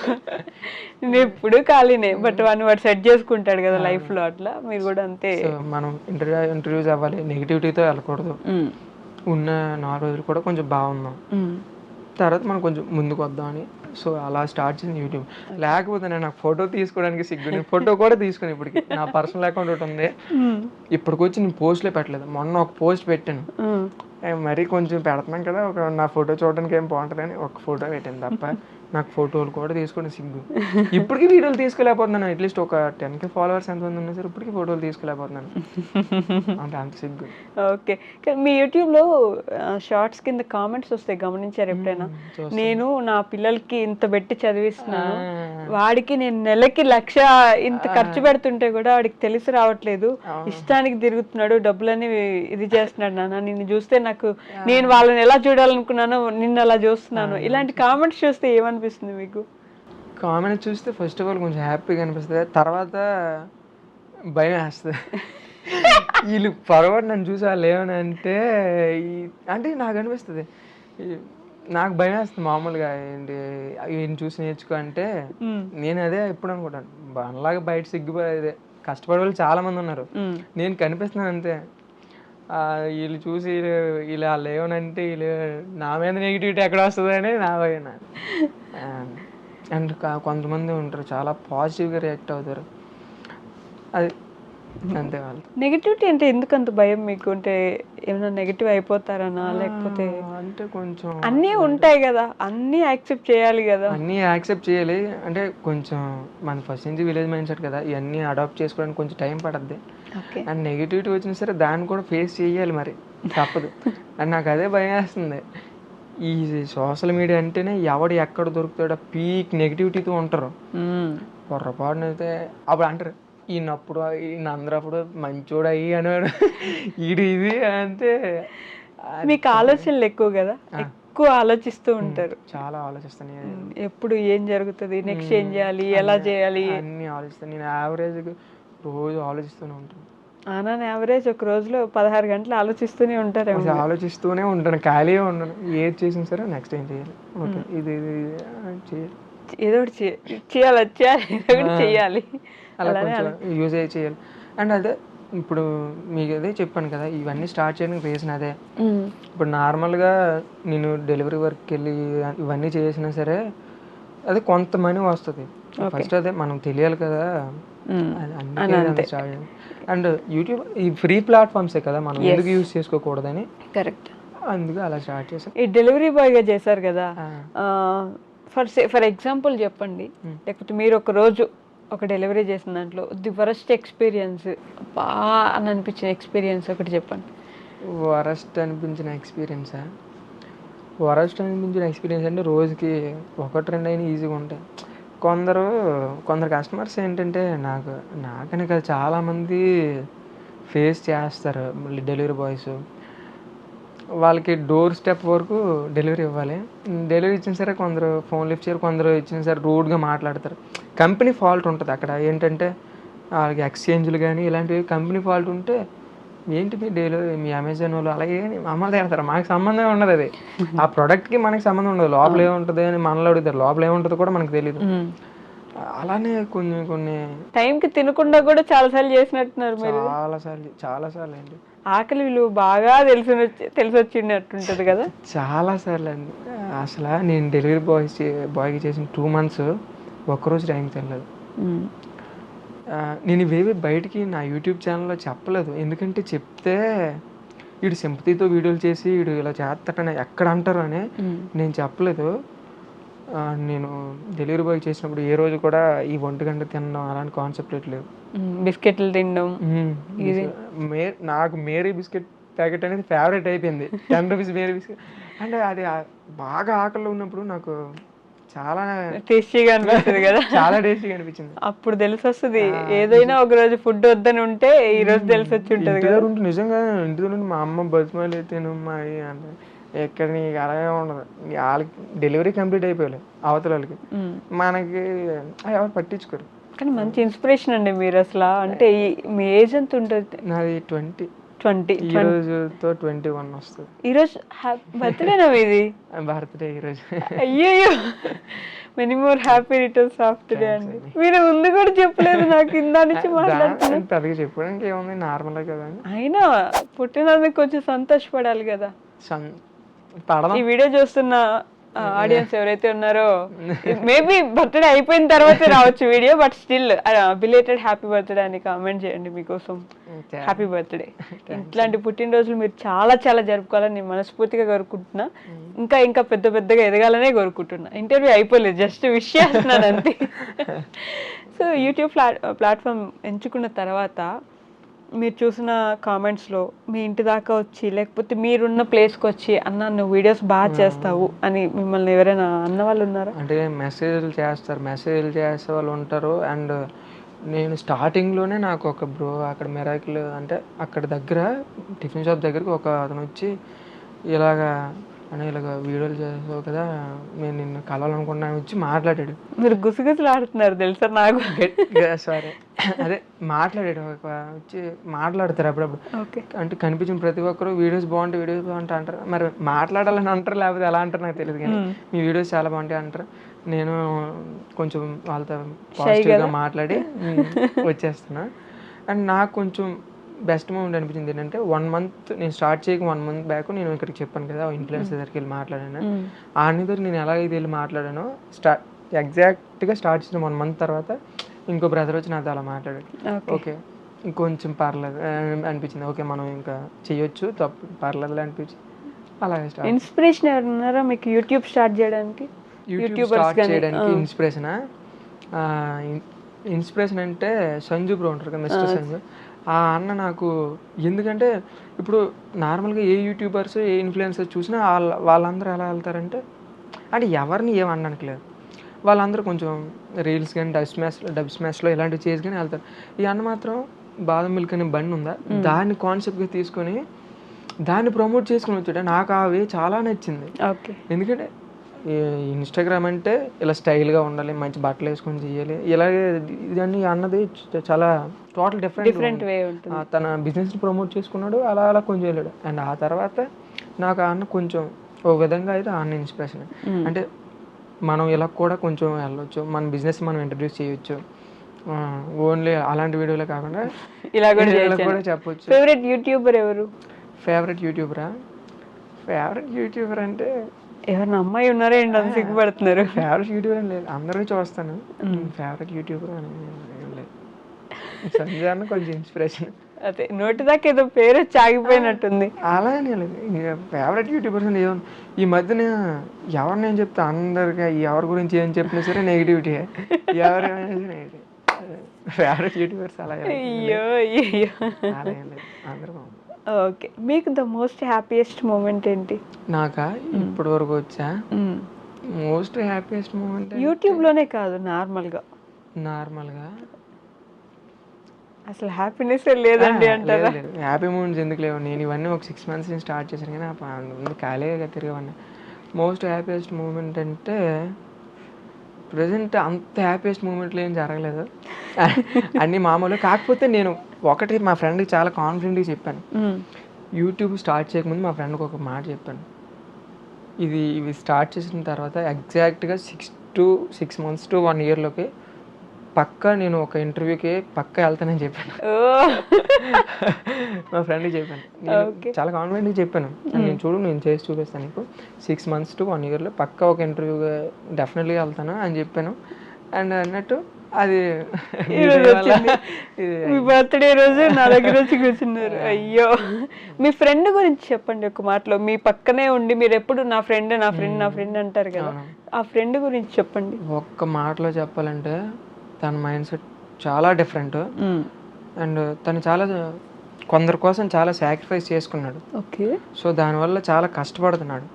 నేను ఎప్పుడు ఖాళీనే, బట్ వాడు సెట్ చేసుకుంటాడు కదా లైఫ్ లో. అట్లా మీరు కూడా అంతే. మనం ఇంటర్వ్యూస్ అవ్వాలి, నెగిటివిటీతో వెళ్ళకూడదు. ఉన్న 4 రోజులు కూడా కొంచెం బాగున్నాం, తర్వాత మనం కొంచెం ముందుకు వద్దామని. సో అలా స్టార్ట్ చేసిన యూట్యూబ్. లేకపోతే నాకు ఫోటో తీసుకోవడానికి సిగ్గు, నేను ఫోటో కూడా తీసుకుని ఇప్పటికి నా పర్సనల్ అకౌంట్ ఒకటి ఉంది, ఇప్పటికొచ్చి నేను పోస్ట్లే పెట్టలేదు. మొన్న ఒక పోస్ట్ పెట్టాను, మరీ కొంచెం పెడుతున్నాం కదా, నా ఫోటో చూడడానికి ఏం బాగుంటుందని ఒక ఫోటో పెట్టాను తప్ప నాకు ఫోటోలు కూడా తీసుకుని సిగ్గు. ఇప్పటికీ వీడియోలు తీసుకోలేకపోతున్నాను. అట్లీస్ట్ ఒక 10K ఫాలోవర్స్ ఎంతమంది ఉన్నా సరే ఇప్పటికీ ఫోటోలు తీసుకోలేకపోతున్నాను, అంటే అంత సిగ్గు. ఓకే, మీ యూట్యూబ్లో షార్ట్స్ కింద కామెంట్స్ వస్తాయి, గమనించారు ఎప్పుడైనా? నేను నా పిల్లలకి ఇంత పెట్టి చదివిస్తున్నాను, వాడికి నేను నెలకి 1,00,000 ఇంత ఖర్చు పెడుతుంటే కూడా వాడికి తెలిసి రావట్లేదు, ఇష్టానికి తిరుగుతున్నాడు, డబ్బులని ఇది చేస్తున్నాడు నాన్న, నిన్ను చూస్తే నాకు, నేను వాళ్ళని ఎలా చూడాలనుకున్నానో నిన్ను అలా చూస్తున్నాను. ఇలాంటి కామెంట్స్ చూస్తే ఏమనిపిస్తుంది మీకు? కామెంట్స్ చూస్తే ఫస్ట్ ఆఫ్ ఆల్ కొంచెం హ్యాపీగా అనిపిస్తుంది, తర్వాత భయం వేస్తుంది. వీళ్ళు పొరపాటు నన్ను చూసి వాళ్ళు ఏమని అంటే నాకు అనిపిస్తుంది, నాకు భయం వేస్తుంది మామూలుగా. ఏంటి ఈయన చూసి నేర్చుకో అంటే నేను అదే ఎప్పుడు అనుకుంటాను, అలాగే బయట సిగ్గుపోయేదే. కష్టపడే వాళ్ళు చాలా మంది ఉన్నారు, నేను కనిపిస్తున్నాను అంతే. వీళ్ళు చూసి వీళ్ళు వాళ్ళు ఏమనంటే వీళ్ళు నా మీద నెగిటివిటీ ఎక్కడ వస్తుంది అని నా భయం. అండ్ కొంతమంది ఉంటారు చాలా పాజిటివ్గా రియాక్ట్ అవుతారు, అది అంతే. వాళ్ళు నెగిటివిటీ అంటే ఎందుకు అంత భయం మీకు? అంటే ఏమైనా నెగిటివ్ అయిపోతారనా, లేకపోతే అంటే కొంచెం అన్నీ ఉంటాయి కదా, అన్నీ యాక్సెప్ట్ చేయాలి కదా? అన్నీ యాక్సెప్ట్ చేయాలి అంటే కొంచెం మన ఫస్ట్ నుంచి విలేజ్ మైండ్ సెట్ కదా, ఇవన్నీ అడాప్ట్ చేసుకోవడానికి కొంచెం టైం పడుద్ది. అండ్ నెగిటివిటీ వచ్చినా సరే దాన్ని కూడా ఫేస్ చేయాలి, మరి తప్పదు. అండ్ నాకు అదే భయం వేస్తుంది. ఈ సోషల్ మీడియా అంటేనే ఎవడు ఎక్కడ దొరుకుతాడో పీక్ నెగిటివిటీతో ఉంటారు. పొర్రపాటునైతే అప్పుడు అంటారు ఈయనప్పుడు, ఈయన అందరూ అప్పుడు మంచోడు అయ్యి అనేవాడు, ఈడు ఇది అంటే. మీకు ఆలోచనలు ఎక్కువ కదా, ఎక్కువ ఆలోచిస్తూ ఉంటారు? చాలా ఆలోచిస్తాను, ఎప్పుడు ఏం జరుగుతుంది, నెక్స్ట్ ఏం చేయాలి, ఎలా చేయాలి అన్నీ ఆలోచిస్తాను. నేను యావరేజ్ రోజు ఆలోచిస్తూనే ఉంటాను. యావరేజ్ ఒక రోజులో 16 గంటలు ఆలోచిస్తూనే ఉంటారు? ఆలోచిస్తూనే ఉంటాను, ఖాళీగా ఉండను. ఏది చేసినా సరే నెక్స్ట్ ఏం చేయాలి, ఓకే ఇది చేయాలి, ఏదో ఒకటి చేయాలి, అలా కొంచెం యూజ్ చేయాలి. అండ్ అదే ఇప్పుడు మీకు అదే చెప్పాను కదా, ఇవన్నీ స్టార్ట్ చేయడానికి రీజన్ అదే. ఇప్పుడు నార్మల్గా నేను డెలివరీ వర్క్కి వెళ్ళి ఇవన్నీ చేసినా సరే అది కొంత మనీ వస్తుంది. ఫస్ట్ అదే మనం తెలియాలి కదా, అండ్ యూట్యూబ్ ఈ ఫ్రీ ప్లాట్ఫామ్సే కదా, మనం ఎందుకు యూజ్ చేసుకోకూడదని. కరెక్ట్, అందుకు అలా స్టార్ట్ చేసాం. ఈ డెలివరీ బాయ్గా చేశారు కదా, ఫర్ ఎగ్జాంపుల్ చెప్పండి, లేకపోతే మీరు ఒక రోజు ఒక డెలివరీ చేసిన దాంట్లో ది వరస్ట్ ఎక్స్పీరియన్స్ అని అనిపించిన ఎక్స్పీరియన్స్ ఒకటి చెప్పండి. వరస్ట్ అనిపించిన ఎక్స్పీరియన్సా? వరస్ట్ అనిపించిన ఎక్స్పీరియన్స్ అంటే రోజుకి 1-2 అయినా ఈజీగా ఉంటాయి. కొందరు కస్టమర్స్ ఏంటంటే నాకనే కాదు చాలామంది ఫేస్ చేస్తారు డెలివరీ బాయ్స్. వాళ్ళకి డోర్ స్టెప్ వరకు డెలివరీ ఇవ్వాలి. డెలివరీ ఇచ్చిన సరే కొందరు ఫోన్ లిఫ్ట్ చేయరు, కొందరు ఇచ్చిన సరే రూడ్గా మాట్లాడతారు. కంపెనీ ఫాల్ట్ ఉంటుంది అక్కడ. ఏంటంటే వాళ్ళకి ఎక్స్చేంజ్లు కానీ ఇలాంటివి కంపెనీ ఫాల్ట్ ఉంటే ఏంటి మీ డెలివరీ మీ అమెజాన్ వాళ్ళు అలాగే మమ్మల్ని తిడతారు. మాకు సంబంధం ఉండదు. అది ఆ ప్రోడక్ట్కి మనకి సంబంధం ఉండదు. లోపల ఏముంటుంది అని మనలో అడుగుతారు. లోపల ఏముంటుందో కూడా మనకు తెలియదు. అలానే కొన్ని టైంకి తినకుండా కూడా చాలాసార్లు చేసినట్టున్నారు మీరు. చాలాసార్లు అండి. ఆకలి విలువ బాగా తెలిసి వచ్చినట్టుంటది కదా. చాలాసార్లు అండి. అసలు నేను డెలివరీ బాయ్కి చేసిన 2 months ఒక్కరోజు టైం తినలేదు. నేను ఇవేవి బయటికి నా యూట్యూబ్ ఛానల్లో చెప్పలేదు. ఎందుకంటే చెప్తే వీడు సింపతితో వీడియోలు చేసి వీడు ఇలా చేస్తాడని ఎక్కడ అంటారు అని నేను చెప్పలేదు. నేను డెలివరీ బాయ్ చేసినప్పుడు ఏ రోజు కూడా ఈ 1 గంట తినడం అలాంటి కాన్సెప్ట్ లేవు. బిస్కెట్లు తినడం. నాకు మేరీ బిస్కెట్ ప్యాకెట్ అనేది ఫేవరెట్ అయిపోయింది. 10 రూపీస్ మేరీ బిస్కెట్ అంటే అది బాగా ఆకలిలో ఉన్నప్పుడు నాకు చాలా టేస్టీగా అనిపిస్తుంది కదా. చాలా టేస్టీగా అనిపించింది. అప్పుడు తెలిసి వస్తుంది. ఏదైనా ఒక రోజు ఫుడ్ వద్దని ఉంటే ఈ రోజు తెలిసి వచ్చి ఉంటుంది కదా. నిజంగా ఇంటి నుండి మా అమ్మ బతిమాలి తినమ్మా అంటే ఎక్కడ నీకు అలాగే ఉండదు. వాళ్ళకి డెలివరీ కంప్లీట్ అయిపోయాలి అవతల వాళ్ళకి. మనకి ఎవరు పట్టించుకోరు. కానీ మంచి ఇన్స్పిరేషన్ అండి మీరు. అసలు అంటే మీ ఏజ్ ఎంత ఉంటుంది? నాది 20. ఈ రోజుతో 21 వస్తుంది. ఈరోజు బర్త్డేనా మీది? బర్త్డే ఈరోజు. అయ్యో, many more happy returns of the day అండి. మీరు ముందు కూడా చెప్పలేదు నాకు. ఇందా నుంచి మాట్లాడుతున్నాను. పెద్దగా చెప్పడానికి ఏముంది, నార్మలే కదా. అయినా పుట్టినందుకు కొంచెం సంతోషపడాలి కదా. ఈ వీడియో చూస్తున్న ఆడియన్స్ ఎవరైతే ఉన్నారో మేబీ బర్త్డే అయిపోయిన తర్వాత రావచ్చు video, but still belated happy birthday అని కామెంట్ చేయండి. మీకోసం హ్యాపీ బర్త్డే. ఇట్లాంటి పుట్టినరోజులు మీరు చాలా చాలా జరుపుకోవాలని నేను మనస్ఫూర్తిగా కోరుకుంటున్నా. ఇంకా ఇంకా పెద్దగా ఎదగాలనే కోరుకుంటున్నా. ఇంటర్వ్యూ అయిపోలేదు, జస్ట్ విష్ చేస్తున్నాను అంతే. సో యూట్యూబ్ ప్లాట్ఫామ్ ఎంచుకున్న తర్వాత మీరు చూసిన కామెంట్స్లో మీ ఇంటి దాకా వచ్చి లేకపోతే మీరున్న ప్లేస్కి వచ్చి అన్న నువ్వు వీడియోస్ బాగా చేస్తావు అని మిమ్మల్ని ఎవరైనా అన్న వాళ్ళు ఉన్నారా? అంటే మెసేజ్లు చేసే వాళ్ళు ఉంటారు. అండ్ నేను స్టార్టింగ్లోనే నాకు ఒక బ్రో అక్కడ మిరాకిల్ అంటే అక్కడ దగ్గర టిఫిన్ షాప్ దగ్గరికి ఒక అతను వచ్చి ఇలాగా వీడియోలు చేసావు కదా, నేను నిన్ను కలవాలనుకున్నాను వచ్చి మాట్లాడాడు. మీరు గుసగుసలు ఆడుతున్నారు తెలుసా నాకు. సారీ అదే మాట్లాడాడు. వచ్చి మాట్లాడతారు అప్పుడప్పుడు. అంటే కనిపించిన ప్రతి ఒక్కరు వీడియోస్ బాగుంటాయి అంటారు. మరి మాట్లాడాలని అంటారు లేకపోతే ఎలా అంటారు నాకు తెలియదు. కానీ మీ వీడియోస్ చాలా బాగుంటాయి అంటారు. నేను కొంచెం వాళ్ళతో పాజిటివ్గా మాట్లాడి వచ్చేస్తున్నా. అండ్ నాకు కొంచెం బెస్ట్ మూమెంట్ అనిపించింది ఏంటంటే 1 month నేను స్టార్ట్ చేయక 1 month బ్యాక్ నేను ఇక్కడికి చెప్పాను కదా ఇన్ఫ్లుయెన్సర్ దగ్గరికి వెళ్ళి మాట్లాడాను. ఆ దగ్గర నేను ఎలాగైతే వెళ్ళి మాట్లాడానో ఎగ్జాక్ట్గా స్టార్ట్ చేసిన 1 month తర్వాత ఇంకో బ్రదర్ వచ్చి నాతో అలా మాట్లాడాడు. ఓకే ఇంకొంచెం పర్లేదు అనిపించింది. ఓకే మనం ఇంకా చెయ్యొచ్చు, తప్పు పర్లేదు అనిపించి అలాగే స్టార్ట్. ఇన్స్పిరేషన్ ఎవరు ఉన్నారా మీకు యూట్యూబ్ స్టార్ట్ చేయడానికి? ఇన్స్పిరేషన్ అంటే సంజు బ్రో ఉంటారు కదా, మిస్టర్ సంజు. ఆ అన్న నాకు ఎందుకంటే ఇప్పుడు నార్మల్గా ఏ యూట్యూబర్స్ ఏ ఇన్ఫ్లుయెన్సర్స్ చూసినా వాళ్ళందరూ ఎలా వెళ్తారంటే అంటే ఎవరిని ఏమనడానికి లేదు. వాళ్ళందరూ కొంచెం రీల్స్ కానీ డబ్ స్మాష్లో ఇలాంటివి చేసి కానీ వెళ్తారు. ఈ అన్న మాత్రం బాదం మిల్క్ అనే బండి ఉందా దాన్ని కాన్సెప్ట్గా తీసుకొని దాన్ని ప్రమోట్ చేసుకుని వచ్చాడు. నాకు అవి చాలా నచ్చింది. ఎందుకంటే ఇన్స్టాగ్రామ్ అంటే ఇలా స్టైల్గా ఉండాలి, మంచి బట్టలు వేసుకొని చేయాలి, ఇలాగే ఇదన్నీ అన్నది చాలా టోటల్ డిఫరెంట్ వే ఉంటుంది. తన బిజినెస్ని ప్రమోట్ చేసుకున్నాడు, అలా కొంచెం వెళ్ళాడు. అండ్ ఆ తర్వాత నాకు ఆ అన్న కొంచెం ఒక విధంగా అయితే ఆ అన్న ఇన్స్పిరేషన్. అంటే మనం ఇలా కూడా కొంచెం వెళ్ళొచ్చు, మన బిజినెస్ మనం ఇంట్రడ్యూస్ చేయొచ్చు. ఓన్లీ అలాంటి వీడియోలే కాకుండా ఇలా కూడా చెప్పొచ్చు. ఫేవరెట్ యూట్యూబర్ ఎవరు? ఫేవరెట్ యూట్యూబర్ అంటే ఎవరైనా అమ్మాయి ఉన్నారా ఏంటి అని సిగ్గుపడుతున్నారు? ఫేవరెట్ యూట్యూబర్ అని లేదు, అందరినీ చూస్తాను. ఫేవరెట్ యూట్యూబర్ అని లేదు. సంజయ్ అన్న కొంచెం ఇన్స్పిరేషన్. అదే నోటి దాకా ఏదో పేరు వచ్చి ఆగిపోయినట్టుంది. అలా లేదు. ఫేవరెట్ యూట్యూబర్స్ అని ఏమో ఈ మధ్యన ఎవరు నేను చెప్తా అందరికీ ఎవరి గురించి ఏం చెప్పినా సరే నెగిటివిటీ, ఎవరైనా నెగిటివ్. ఫేవరెట్ యూట్యూబర్స్ అలా అయ్యో అలా ఏం లేదు, అందరూ బాగుంది. ఓకే, మీకు ద మోస్ట్ హ్యాపీయెస్ట్ మూమెంట్ ఏంటి? నాకా ఇప్పటి వరకు వచ్చా మోస్ట్ హ్యాపీయెస్ట్ మూమెంట్ యూట్యూబ్లోనే కాదు, నార్మల్గా. నార్మల్గా అసలు హ్యాపీనెస్ లేదండి అంటారా? హ్యాపీ మూమెంట్స్ ఎందుకు లేవు, నేను ఇవన్నీ ఒక 6 months నుంచి స్టార్ట్ చేశాను కానీ ముందు ఖాళీగా తిరిగేవాడిని. మోస్ట్ హ్యాపీయెస్ట్ మూమెంట్ అంటే ప్రజెంట్ అంత హ్యాపీయెస్ట్ మూమెంట్లు ఏం జరగలేదు, అన్నీ మామూలు. కాకపోతే నేను ఒకటి మా ఫ్రెండ్కి చాలా కాన్ఫిడెంట్గా చెప్పాను. యూట్యూబ్ స్టార్ట్ చేయకముందు మా ఫ్రెండ్కి ఒక మాట చెప్పాను, ఇవి స్టార్ట్ చేసిన తర్వాత ఎగ్జాక్ట్గా 6 months to 1 yearలోకి పక్కా నేను ఒక ఇంటర్వ్యూకి పక్కా వెళ్తానని చెప్పాను. మా ఫ్రెండ్కి చెప్పాను, నేను చాలా కాన్ఫిడెంట్గా చెప్పాను, నేను చేసి చూపిస్తాను నీకు 6 months to 1 yearలో పక్కా ఒక ఇంటర్వ్యూగా డెఫినెట్గా వెళ్తాను అని చెప్పాను. అండ్ అన్నట్టు అది మీ బర్త్డే రోజు నా దగ్గర వచ్చి కూర్చున్నారు. అయ్యో, మీ ఫ్రెండ్ గురించి చెప్పండి ఒక మాటలో. మీ పక్కనే ఉండి మీరు ఎప్పుడు నా ఫ్రెండ్ నా ఫ్రెండ్ నా ఫ్రెండ్ అంటారు కదా, ఆ ఫ్రెండ్ గురించి చెప్పండి. ఒక్క మాటలో చెప్పాలంటే తన మైండ్ సెట్ చాలా డిఫరెంట్. అండ్ తను చాలా కొందరి కోసం చాలా సాక్రిఫైస్ చేసుకున్నాడు. ఓకే. సో దానివల్ల చాలా కష్టపడుతున్నాడు.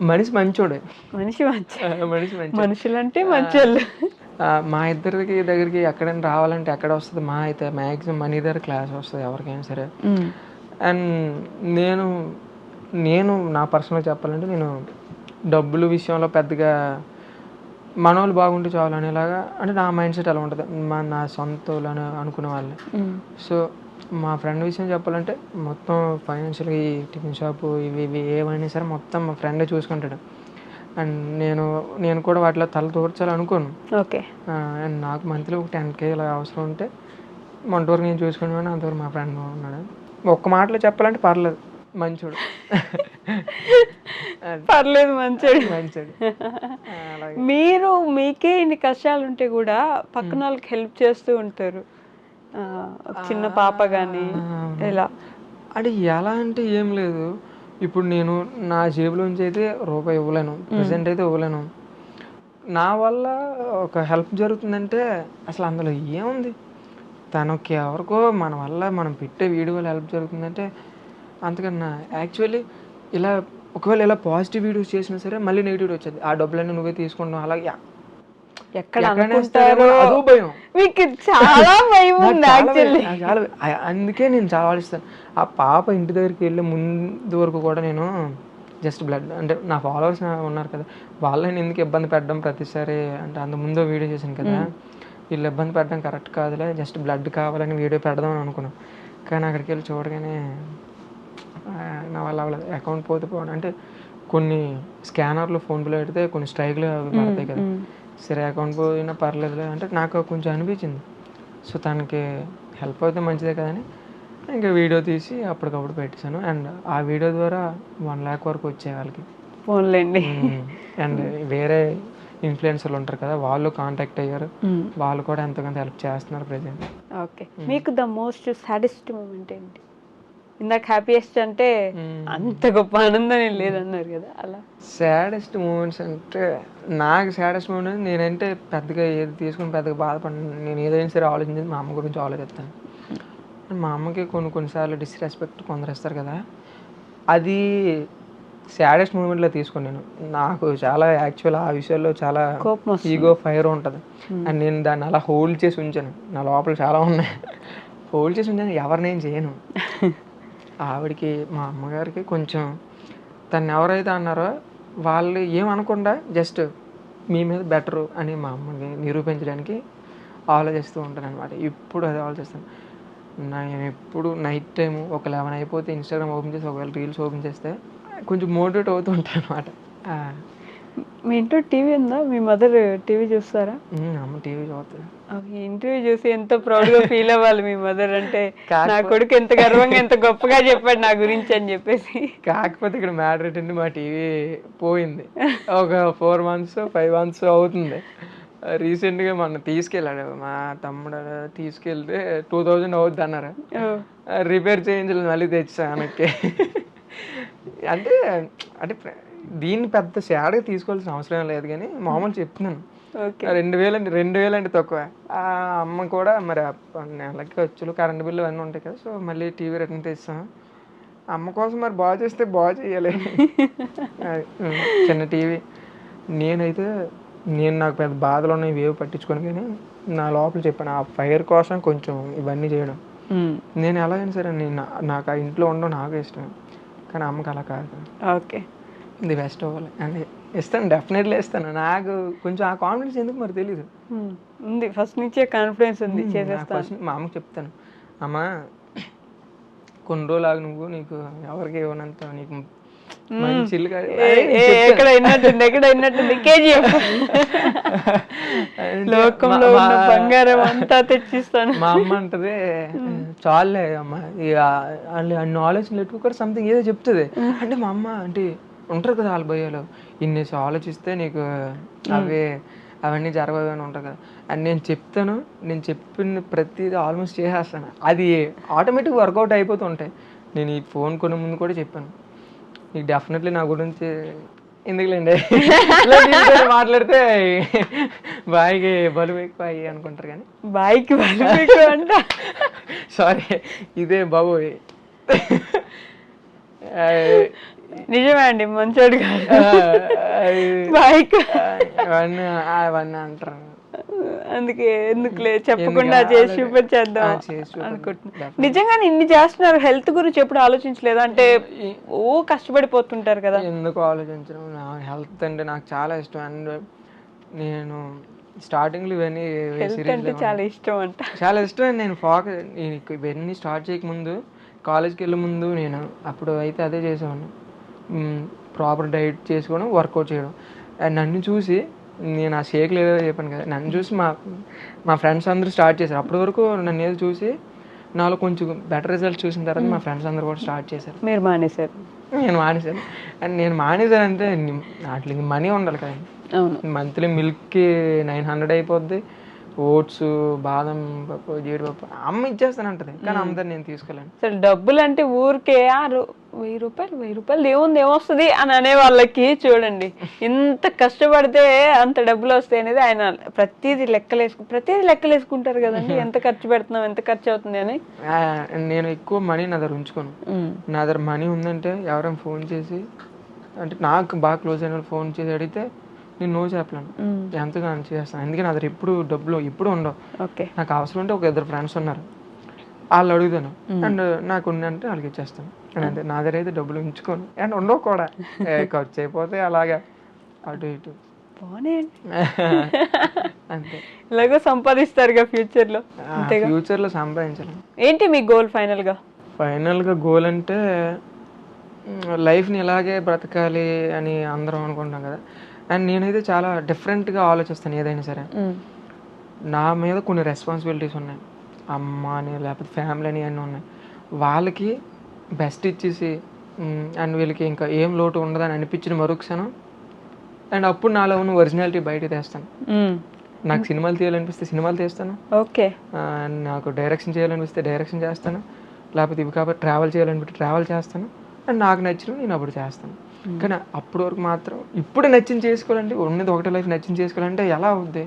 మనిషి మంచోడే, మనుషులంటే మంచోళ్ళు. మా ఇద్దరికి దగ్గరికి ఎక్కడైనా రావాలంటే ఎక్కడ వస్తుంది, మా అయితే మ్యాక్సిమం మనీ దగ్గర క్లాస్ వస్తుంది ఎవరికైనా సరే. అండ్ నేను నా పర్సనల్గా చెప్పాలంటే నేను డబ్బుల విషయంలో పెద్దగా మనోళ్ళు బాగుంటే చాలు అనేలాగా, అంటే నా మైండ్ సెట్ అలా ఉంటుంది, నా సొంతలు అని అనుకునే వాళ్ళే. సో మా ఫ్రెండ్ విషయం చెప్పాలంటే మొత్తం ఫైనాన్షియల్గా ఈ టిఫిన్ షాపు ఇవి ఏమైనా సరే మొత్తం మా ఫ్రెండే చూసుకుంటాడు. అండ్ నేను కూడా వాటిలో తల తోర్చాలి అనుకోను. ఓకే. అండ్ నాకు మంత్లీ ఒక 10K ఇలా అవసరం ఉంటే మొంతవరకు నేను చూసుకునేవాడిని, అంతవరకు మా ఫ్రెండ్ ఉన్నాడు. ఒక్క మాటలో చెప్పాలంటే పర్లేదు, మంచోడు. పర్లేదు, మంచోడు. అలాగే మీకే ఇన్ని కష్టాలు ఉంటే కూడా పక్కన వాళ్ళకి హెల్ప్ చేస్తూ ఉంటారు. చిన్న పాప కానీ ఎలా అంటే ఎలా అంటే ఏం లేదు, ఇప్పుడు నేను నా జేబులోంచి అయితే రూపాయి ఇవ్వలేను, ప్రెసెంట్ అయితే ఇవ్వలేను. నా వల్ల ఒక హెల్ప్ జరుగుతుందంటే అసలు అందులో ఏముంది, తనకి ఎవరికో మన వల్ల మనం పెట్టే వీడియో వల్ల హెల్ప్ జరుగుతుందంటే అంతకన్నా. యాక్చువల్లీ ఒకవేళ ఇలా పాజిటివ్ వీడియోస్ చేసినా సరే మళ్ళీ నెగిటివ్ వచ్చేది, ఆ డబ్బులన్నీ నువ్వే తీసుకుంటావు, అలాగే ఎక్కడ అదో భయం, మీకు చాలా భయం ఉంది యాక్చువల్లీ. చాలా, అందుకే నేను చాలా ఆలోచిస్తాను. ఆ పాప ఇంటి దగ్గరికి వెళ్ళే ముందు వరకు కూడా నేను జస్ట్ బ్లడ్ అంటే నా ఫాలోవర్స్ ఉన్నారు కదా, వాళ్ళని ఎందుకు ఇబ్బంది పెట్టడం ప్రతిసారి, అంటే అంత ముందు వీడియో చేశాను కదా, వీళ్ళు ఇబ్బంది పెట్టడం కరెక్ట్ కాదులే, జస్ట్ బ్లడ్ కావాలని వీడియో పెడదాం అని అనుకున్నాను. కానీ అక్కడికి వెళ్ళి చూడగానే నా వల్ల అవ్వలేదు. అకౌంట్ పోతే అంటే కొన్ని స్కానర్లు ఫోన్పేలో పెడితే కొన్ని స్ట్రైక్లు అవి పడతాయి కదా, సరే అకౌంట్ పోయినా పర్లేదులే అంటే నాకు కొంచెం అనిపించింది. సో తనకి హెల్ప్ అయితే మంచిదే కదని ఇంకా వీడియో తీసి అప్పటికప్పుడు పెట్టేశాను. అండ్ ఆ వీడియో ద్వారా 1 lakh వరకు వచ్చాయి వాళ్ళకి. ఫోన్లేండి. అండ్ వేరే ఇన్ఫ్లుయెన్సర్లు ఉంటారు కదా, వాళ్ళు కాంటాక్ట్ అయ్యారు, వాళ్ళు కూడా ఎంతగానో హెల్ప్ చేస్తున్నారు ప్రజెంట్. ఓకే. మీకు ద మోస్ట్ సాడెస్ట్ మూమెంట్ ఏంటి? ఇందాక హ్యాపీయెస్ట్ అంటే అంత గొప్ప ఆనందం ఏం లేదన్నారు కదా, అలా సాడెస్ట్ మూమెంట్స్ అంటే నాకు సాడెస్ట్ మూమెంట్ నేనంటే పెద్దగా ఏది తీసుకుని పెద్దగా బాధపడిన, నేను ఏదైనా సరే ఆలోచించేది మా అమ్మ గురించి ఆలోచిస్తాను. మా అమ్మకి కొన్నిసార్లు డిస్రెస్పెక్ట్ కొందరు ఇస్తారు కదా, అది సాడెస్ట్ మూమెంట్లో తీసుకున్నాను. నాకు చాలా యాక్చువల్ ఆ విషయాల్లో చాలా ఈగో ఫైర్ ఉంటుంది. అండ్ నేను దాన్ని అలా హోల్డ్ చేసి ఉంచాను, నా లోపల చాలా ఉన్నాయి, హోల్డ్ చేసి ఉంచాను, ఎవరినేం చేయను. ఆవిడకి మా అమ్మగారికి కొంచెం తను ఎవరైతే అన్నారో వాళ్ళు ఏమనకుండా జస్ట్ మీ మీద బెటరు అని మా అమ్మని నిరూపించడానికి ఆలోచిస్తూ ఉంటాను అనమాట. ఇప్పుడు అదే ఆలోచిస్తాను. నేను ఎప్పుడు నైట్ టైము ఒక 11 అయిపోతే ఇన్స్టాగ్రామ్ ఓపెన్ చేసి ఒకవేళ రీల్స్ ఓపెన్ చేస్తే కొంచెం మోటివేట్ అవుతూ ఉంటాను అనమాట. మీ ఇంట్లో టీవీ ఉందా? మీ మదర్ టీవీ చూస్తారా? అమ్మ టీవీ చూస్తుంది. ఇంటర్వ్యూ చూసి ఎంత ప్రౌడ్గా ఫీల్ అవ్వాలి మీ మదర్ అంటే, నా కొడుకు ఎంత గర్వంగా ఎంత గొప్పగా చెప్పాడు నా గురించి అని చెప్పేసి. కాకపోతే ఇక్కడ మ్యాటర్ ఏంటంటే మా టీవీ పోయింది, ఒక 4 months 5 months అవుతుంది. రీసెంట్గా మొన్న తీసుకెళ్ళాడు మా తమ్ముడు, తీసుకెళ్తే 2000 అవుద్ది అన్నారు, రిపేర్ చేయించలేదు, మళ్ళీ తెచ్చా వెనక్కి. అంటే దీన్ని పెద్ద సాడ్గా తీసుకోవాల్సిన అవసరం లేదు కానీ మామూలు చెప్తున్నాను. 2,000 అంటే తక్కువ. ఆ అమ్మ కూడా మరి నెలకి ఖర్చులు కరెంట్ బిల్లు అన్నీ ఉంటాయి కదా, సో మళ్ళీ టీవీ రిటర్న్ తెస్తాం. అమ్మ కోసం మరి బాగా చేస్తే బాగా చేయాలి. చిన్న టీవీ. నేను నాకు పెద్ద బాధలు ఉన్నాయి, ఇవేవి పట్టించుకొని, కానీ నా లోపల చెప్పాను ఆ ఫైర్ కోసం కొంచెం ఇవన్నీ చేయడం. నేను ఎలాగైనా సరే నాకు ఆ ఇంట్లో ఉండడం నాకు ఇష్టం, కానీ అమ్మకి అలా కాదు. ఓకే, ఇది బెస్ట్ అవ్వాలి అని ఇస్తాను, డెఫినెట్లీ ఇస్తాను. నాకు కొంచెం ఆ కాన్ఫిడెన్స్ ఎందుకు మరి తెలీదు, ఉంది ఫస్ట్ నుంచే కాన్ఫిడెన్స్ ఉంది, చేసేస్తాను. మా అమ్మకి చెప్తాను, అమ్మ కొన్ని రోజులు ఆగు, నువ్వు నీకు ఎవరికి ఇవ్వనంత నీకు మంచి ఇల్లు ఎక్కడ విన్నట్టుంది KGF లోకంలో ఉన్న బంగారం అంతా తెచ్చిస్తాను. మా అమ్మ అంటది, చాలే అమ్మ ఇక అన్ని ఆలోచనలు ఎట్టుకోరు సంథింగ్ ఏదో చెప్తుంది. అంటే మా అమ్మ అంటే ఉంటారు కదా వాళ్ళ భయాలు, ఇన్నేసి ఆలోచిస్తే నీకు అవన్నీ జరగదు అని ఉంటుంది కదా అని నేను చెప్తాను. నేను చెప్పిన ప్రతిదీ ఆల్మోస్ట్ చేసేస్తాను, అది ఆటోమేటిక్ వర్కౌట్ అయిపోతుంటాయి. నేను ఈ ఫోన్ కొనే ముందు కూడా చెప్పాను, నీకు డెఫినెట్లీ నా గురించి ఎందుకులేండి మాట్లాడితే బాయికి బలువు ఎక్కువ అయ్యి అనుకుంటారు, కానీ బాయికి బలువు ఎక్కువ అంట. సారీ, ఇదే బాబు నిజమే అండి, మంచోడు కాదు. అవన్నీ అంటారు, అందుకే ఎందుకులే చెప్పకుండా చేసి చూపించేద్దాం అనుకుంటున్నా. నిజంగానే ఇన్ని చేస్తున్నారు, హెల్త్ గురించి ఎప్పుడు ఆలోచించలేదు? అంటే కష్టపడిపోతుంటారు కదా. ఎందుకు ఆలోచించడం, నా హెల్త్ అంటే నాకు చాలా ఇష్టం. అండ్ నేను స్టార్టింగ్లో ఇవన్నీ చాలా ఇష్టం అంట, చాలా ఇష్టం. నేను ఇవన్నీ స్టార్ట్ చేయకముందు, కాలేజ్కి వెళ్ళే ముందు నేను అప్పుడు అయితే అదే చేసేవాడిని, ప్రాపర్ డైట్ చేసుకోవడం, వర్కౌట్ చేయడం. అండ్ నన్ను చూసి నేను ఆ షేక్లు ఏదో చెప్పాను కదా, నన్ను చూసి మా ఫ్రెండ్స్ అందరూ స్టార్ట్ చేశారు. అప్పటి వరకు నన్ను ఏదో చూసి నాలో కొంచెం బెటర్ రిజల్ట్ చూసిన తర్వాత మా ఫ్రెండ్స్ అందరూ కూడా స్టార్ట్ చేశారు. మీరు మానేశారు? నేను మానేశాను. అండ్ నేను మానేశానంటే వాటికి మనీ ఉండాలి కదా. మంత్లీ మిల్క్కి 900 అయిపోద్ది, ఓట్స్, బాదం పప్పు, జీడిపప్పు అమ్మ ఇచ్చేస్తానంటది, కానీ అందరు నేను తీసుకోలేను. అసలు డబ్బులు అంటే ఊరికే 1000 రూపాయలు ఏముంది ఏమొస్తుంది అని అనే వాళ్ళకి చూడండి, ఇంత కష్టపడితే అంత డబ్బులు వస్తాయి అనేది ఆయన ప్రతిదీ లెక్కలేసుకుంటారు కదండి. ఎంత ఖర్చు పెడుతున్నాం, ఎంత ఖర్చు అవుతుంది అని. నేను ఎక్కువ మనీ నా దగ్గర ఉంచుకోను. నా దగ్గర మనీ ఉందంటే ఎవరైనా ఫోన్ చేసి, అంటే నాకు బాగా క్లోజ్ అయిన వాళ్ళు ఫోన్ చేసి అడిగితే నేను నో చెప్పలేను, ఎంతగా చేస్తాను. అందుకే నా దగ్గర డబ్బులు ఇప్పుడు ఉండవు. నాకు అవసరం ఉంటే ఒక 2 ఫ్రెండ్స్ ఉన్నారు, వాళ్ళు అడుగుతాను, అండ్ నాకు ఉందంటే వాళ్ళకి ఇచ్చేస్తాను. అంతే, నా దగ్గర అయితే డబ్బులు ఉంచుకోను, అండ్ ఉండవు కూడా. ఖర్చు అయిపోతే అలాగా అటు ఇటు అంతే. ఇలాగో సంపాదిస్తారు ఫ్యూచర్లో సంపాదించాలి. ఏంటి మీ గోల్ ఫైనల్గా గోల్ అంటే లైఫ్ని ఇలాగే బ్రతకాలి అని అందరం అనుకుంటాం కదా. అండ్ నేనైతే చాలా డిఫరెంట్గా ఆలోచిస్తాను. ఏదైనా సరే నా మీద కొన్ని రెస్పాన్సిబిలిటీస్ ఉన్నాయి, అమ్మ అని లేకపోతే ఫ్యామిలీ అని అన్నీ ఉన్నాయి. వాళ్ళకి బెస్ట్ ఇచ్చేసి అండ్ వీళ్ళకి ఇంకా ఏం లోటు ఉండదని అనిపించిన మరుక్షణం, అండ్ అప్పుడు నాలో ఉన్న ఒరిజినాలిటీ బయట తెస్తాను. నాకు సినిమాలు తీయాలనిపిస్తే సినిమాలు తీస్తాను, నాకు డైరెక్షన్ చేయాలనిపిస్తే డైరెక్షన్ చేస్తాను, లేకపోతే ఇవి కాబట్టి ట్రావెల్ చేయాలనిపిస్తే ట్రావెల్ చేస్తాను. అండ్ నాకు నచ్చిన నేను అప్పుడు చేస్తాను. కానీ అప్పటి వరకు మాత్రం ఇప్పుడు నచ్చింది చేసుకోవాలంటే, ఉన్నది ఒకటే లైఫ్ నచ్చింది చేసుకోవాలంటే ఎలా అవుద్ది,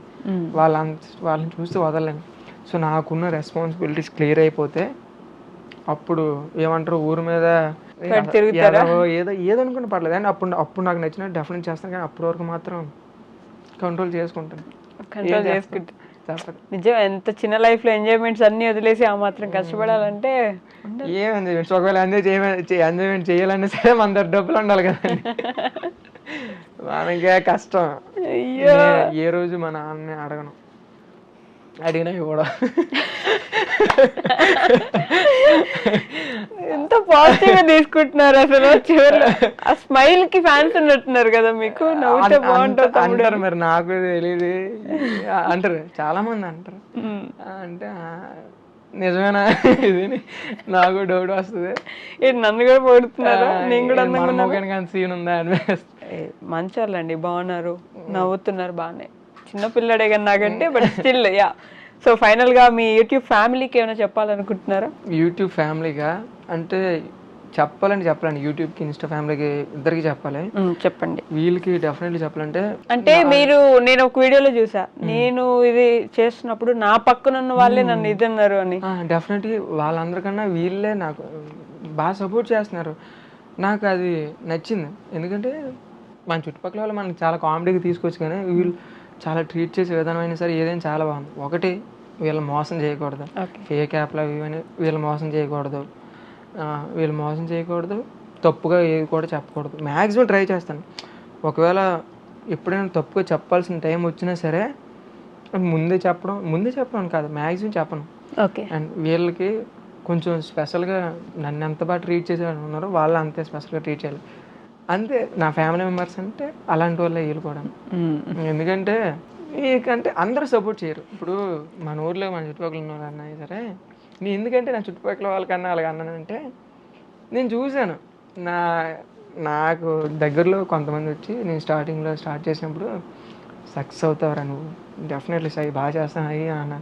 వాళ్ళని చూస్తే వదలలేను. సో నాకున్న రెస్పాన్సిబిలిటీస్ క్లియర్ అయిపోతే అప్పుడు ఏమంటారు, ఊరి మీద ఏదో అనుకుని పర్లేదు. అండ్ అప్పుడు నాకు నచ్చినట్టు డెఫినెట్ చేస్తాను, కానీ అప్పటి వరకు మాత్రం కంట్రోల్ చేసుకుంటాను. నిజం, ఎంత చిన్న లైఫ్ లో ఎంజాయ్మెంట్స్ అన్ని వదిలేసి ఆ మాత్రం కష్టపడాలంటే ఏం ఎంజాయ్మెంట్స్, ఒకవేళ ఎంజాయ్మెంట్ చేయాలన్నా సరే మన దగ్గర డబ్బులు ఉండాలి కదా, మనకే కష్టం. ఏ రోజు మా నాన్నని అడగను, అడిగినా కూడా ఎంత పాజిటివ్ గా తీసుకుంటున్నారు అసలు. చివరిలో ఆ స్మైల్ కి ఫ్యాన్స్ ఉన్నట్టున్నారు కదా మీకు, నవ్వుతే బాగుంటుంది అంటారు. మరి నాకు తెలియదు అంటారు, చాలా మంది అంటారు. అంటే నిజమేనా ఇది నాకు డౌట్ వస్తుంది. నన్ను కూడా పొడుతున్నారు, నేను కూడా సీన్ ఉందా అనిపిస్తుంది. మంచోళ్ళండి, బాగున్నారు, నవ్వుతున్నారు బాగానే. చిన్న పిల్లడే కానీ నాకంటే, but still yeah. So final గా మీ యూట్యూబ్ ఫ్యామిలీకి ఏమైనా చెప్పాలనుకుంటున్నారా? యూట్యూబ్ ఫ్యామిలీగా అంటే చెప్పాలండి యూట్యూబ్కి ఇన్స్టా ఫ్యామిలీకి ఇద్దరికి చెప్పాలి. చెప్పండి. వీళ్ళకి డెఫినెట్లీ చెప్పాలంటే అంటే నేను ఒక వీడియోలో చూసా, నేను ఇది చేస్తున్నప్పుడు నా పక్కన ఉన్న వాళ్ళే నన్ను ఇది అన్నారు అని. డెఫినెట్లీ వాళ్ళందరికన్నా వీళ్ళే నాకు బాగా సపోర్ట్ చేస్తున్నారు. నాకు అది నచ్చింది. ఎందుకంటే మన చుట్టుపక్కల వాళ్ళు మనకి చాలా కామెడీగా తీసుకోవచ్చు, కానీ వీళ్ళు చాలా ట్రీట్ చేసే విధానం అయినా సరే ఏదైనా చాలా బాగుంది. ఒకటి వీళ్ళు మోసం చేయకూడదు, ఫేక్ యాప్లు అవి ఇవన్నీ వీళ్ళు మోసం చేయకూడదు, తప్పుగా ఏది కూడా చెప్పకూడదు. మ్యాక్సిమం ట్రై చేస్తాను. ఒకవేళ ఎప్పుడైనా తప్పుగా చెప్పాల్సిన టైం వచ్చినా సరే ముందే చెప్పడం కాదు, మ్యాక్సిమం చెప్పను. ఓకే. అండ్ వీళ్ళకి కొంచెం స్పెషల్గా నన్ను ఎంత బాగా ట్రీట్ చేసేవాళ్ళు ఉన్నారో వాళ్ళు అంతే స్పెషల్గా ట్రీట్ చేయాలి. అంతే నా ఫ్యామిలీ మెంబర్స్ అంటే అలాంటి వాళ్ళే వీళ్ళు కూడా. ఎందుకంటే అందరూ సపోర్ట్ చేయరు. ఇప్పుడు మన ఊర్లో మన చుట్టుపక్కల ఉన్న వాళ్ళు అన్నా సరే, నేను ఎందుకంటే నా చుట్టుపక్కల వాళ్ళకన్నా అలాగ అన్నానంటే నేను చూశాను. నాకు దగ్గరలో కొంతమంది వచ్చి నేను స్టార్టింగ్లో స్టార్ట్ చేసినప్పుడు సక్సెస్ అవుతావురా నువ్వు, డెఫినెట్లీ బాగా చేస్తాను అయ్యి అన్న.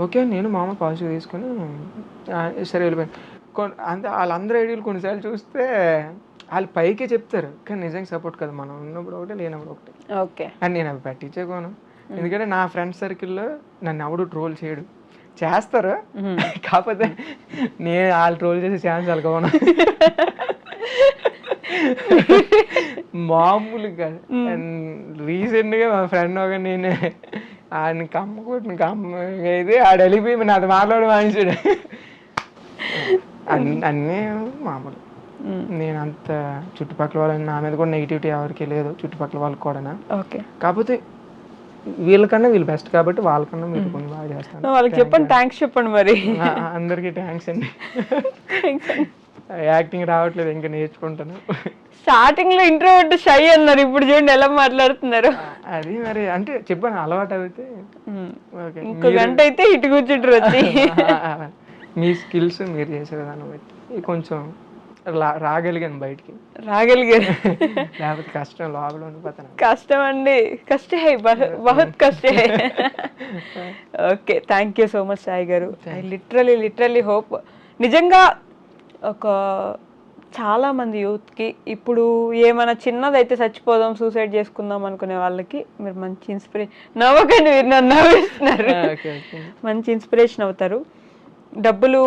ఓకే నేను మామూలు పాజిటివ్ తీసుకొని సరే వెళ్ళిపోయాను. అంతే వాళ్ళందరూ ఐడియాలు కొన్నిసార్లు చూస్తే వాళ్ళు పైకే చెప్తారు, కానీ నిజంగా సపోర్ట్ కదా, మనం ఉన్నప్పుడు ఒకటి లేనప్పుడు ఒకటి. ఓకే. అని నేను అవి పట్టించేకోను. ఎందుకంటే నా ఫ్రెండ్స్ సర్కిల్లో నన్ను ఎవడు ట్రోల్ చేయడు. చేస్తారు, కాకపోతే నేను వాళ్ళు ట్రోల్ చేసే ఛాన్స్ వాళ్ళకోను. మామూలు కాదు. రీసెంట్గా మా ఫ్రెండ్ ఒక నేను ఆయన కమ్మ అయితే ఆడు వెళ్ళిపోయి నాది మాట్లాడి మానేసాడు. అన్నీ మామూలు. నేను అంత చుట్టుపక్కల వాళ్ళని నా మీద కూడా నెగిటివిటీ ఎవరికి లేదు, చుట్టుపక్కల వాళ్ళకి కూడా. ఓకే. కాకపోతే వీళ్ళకన్నా వీళ్ళు బెస్ట్ కాబట్టి వాళ్ళకన్నా మీరు కొన్ని బాగా చేస్తాను. వాళ్ళకి చెప్పండి, థ్యాంక్స్ చెప్పండి. మరి అందరికీ థ్యాంక్స్ అండి. యాక్టింగ్ రావట్లేదు, ఇంకా నేర్చుకుంటాను. స్టార్టింగ్ లో ఇంట్రోవర్ట్ షై అన్నారు, ఇప్పుడు చూడండి ఎలా మాట్లాడుతున్నారు. అది మరి అంటే చెప్పాను అలవాటు అయితే. ఇంకో గంట అయితే ఇటు కూర్చుంటారు వచ్చి. మీ స్కిల్స్ మీరు చేసే విధానం బట్టి కొంచెం రాగలిగాను బయటికి. లేకపోతే కష్టం, లోపల ఉండిపోతాను. కష్టం అండి, కష్ట హై, బహుత్ కష్ట హై. Okay, thank you so much Sai garu. I literally hope నిజంగా ఒక చాలా మంది యూత్కి ఇప్పుడు ఏమైనా చిన్నదైతే చచ్చిపోదాం, సూసైడ్ చేసుకుందాం అనుకునే వాళ్ళకి మీరు మంచి ఇన్స్పిరేషన్. నవ్వకండి, మీరు నన్ను నవ్విస్తున్నారు. మంచి ఇన్స్పిరేషన్ అవుతారు. డబ్బులు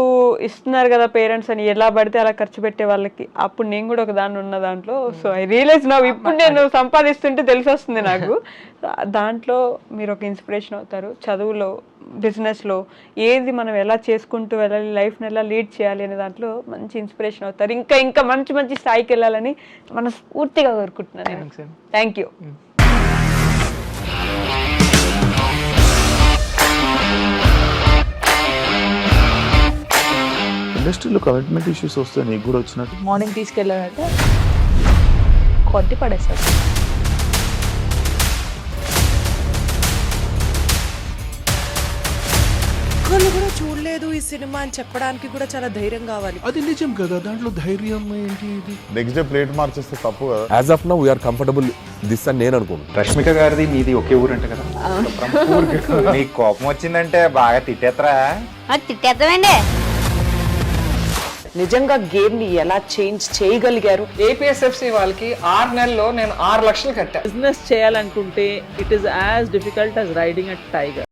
ఇస్తున్నారు కదా పేరెంట్స్ అని ఎలా పడితే అలా ఖర్చు పెట్టే వాళ్ళకి, అప్పుడు నేను కూడా ఒక దాన్ని ఉన్న దాంట్లో. సో ఐ రియలైజ్ నౌ, ఇప్పుడు నేను సంపాదిస్తుంటే తెలిసి వస్తుంది నాకు. దాంట్లో మీరు ఒక ఇన్స్పిరేషన్ అవుతారు. చదువులో, బిజినెస్లో ఏది మనం ఎలా చేసుకుంటూ వెళ్ళాలి, లైఫ్ని ఎలా లీడ్ చేయాలి అనే దాంట్లో మంచి ఇన్స్పిరేషన్ అవుతారు. ఇంకా మంచి స్థాయికి వెళ్ళాలని మనస్ఫూర్తిగా కోరుకుంటున్నాను. Thank you. ఇండస్ట్రీలో కమిట్మెంట్ ఇష్యూస్ వస్తే నీకు కూడా వచ్చినట్టు? మార్నింగ్ తీసుకెళ్ళాడంటే కొట్టి పడేస్తాడు. ఒక్కళ్ళు కూడా చూడలేదు ఈ సినిమా అని చెప్పడానికి కూడా చాలా ధైర్యం కావాలి. అది నిజం కదా, దాంట్లో ధైర్యం ఏంటి? ఇది నెక్స్ట్ డే ప్లేట్ మార్చేస్తే తప్పు కదా. As of now we are comfortable this అని నేను అనుకుంటున్నాను. రష్మిక గారిది మీది ఒకే ఊరంట కదా? నీకు కోపం వచ్చిందంటే బాగా తిట్టేత్తరా? తిట్టేద్దామండి. నిజంగా గేమ్ ని ఎలా చేంజ్ చేయగలిగారు? ఏపీఎస్ఎఫ్సి వాళ్ళకి 6 నెలల్లో నేను 6 లక్షలు కట్టా. బిజినెస్ చేయాలనుకుంటే it is as difficult as riding a tiger.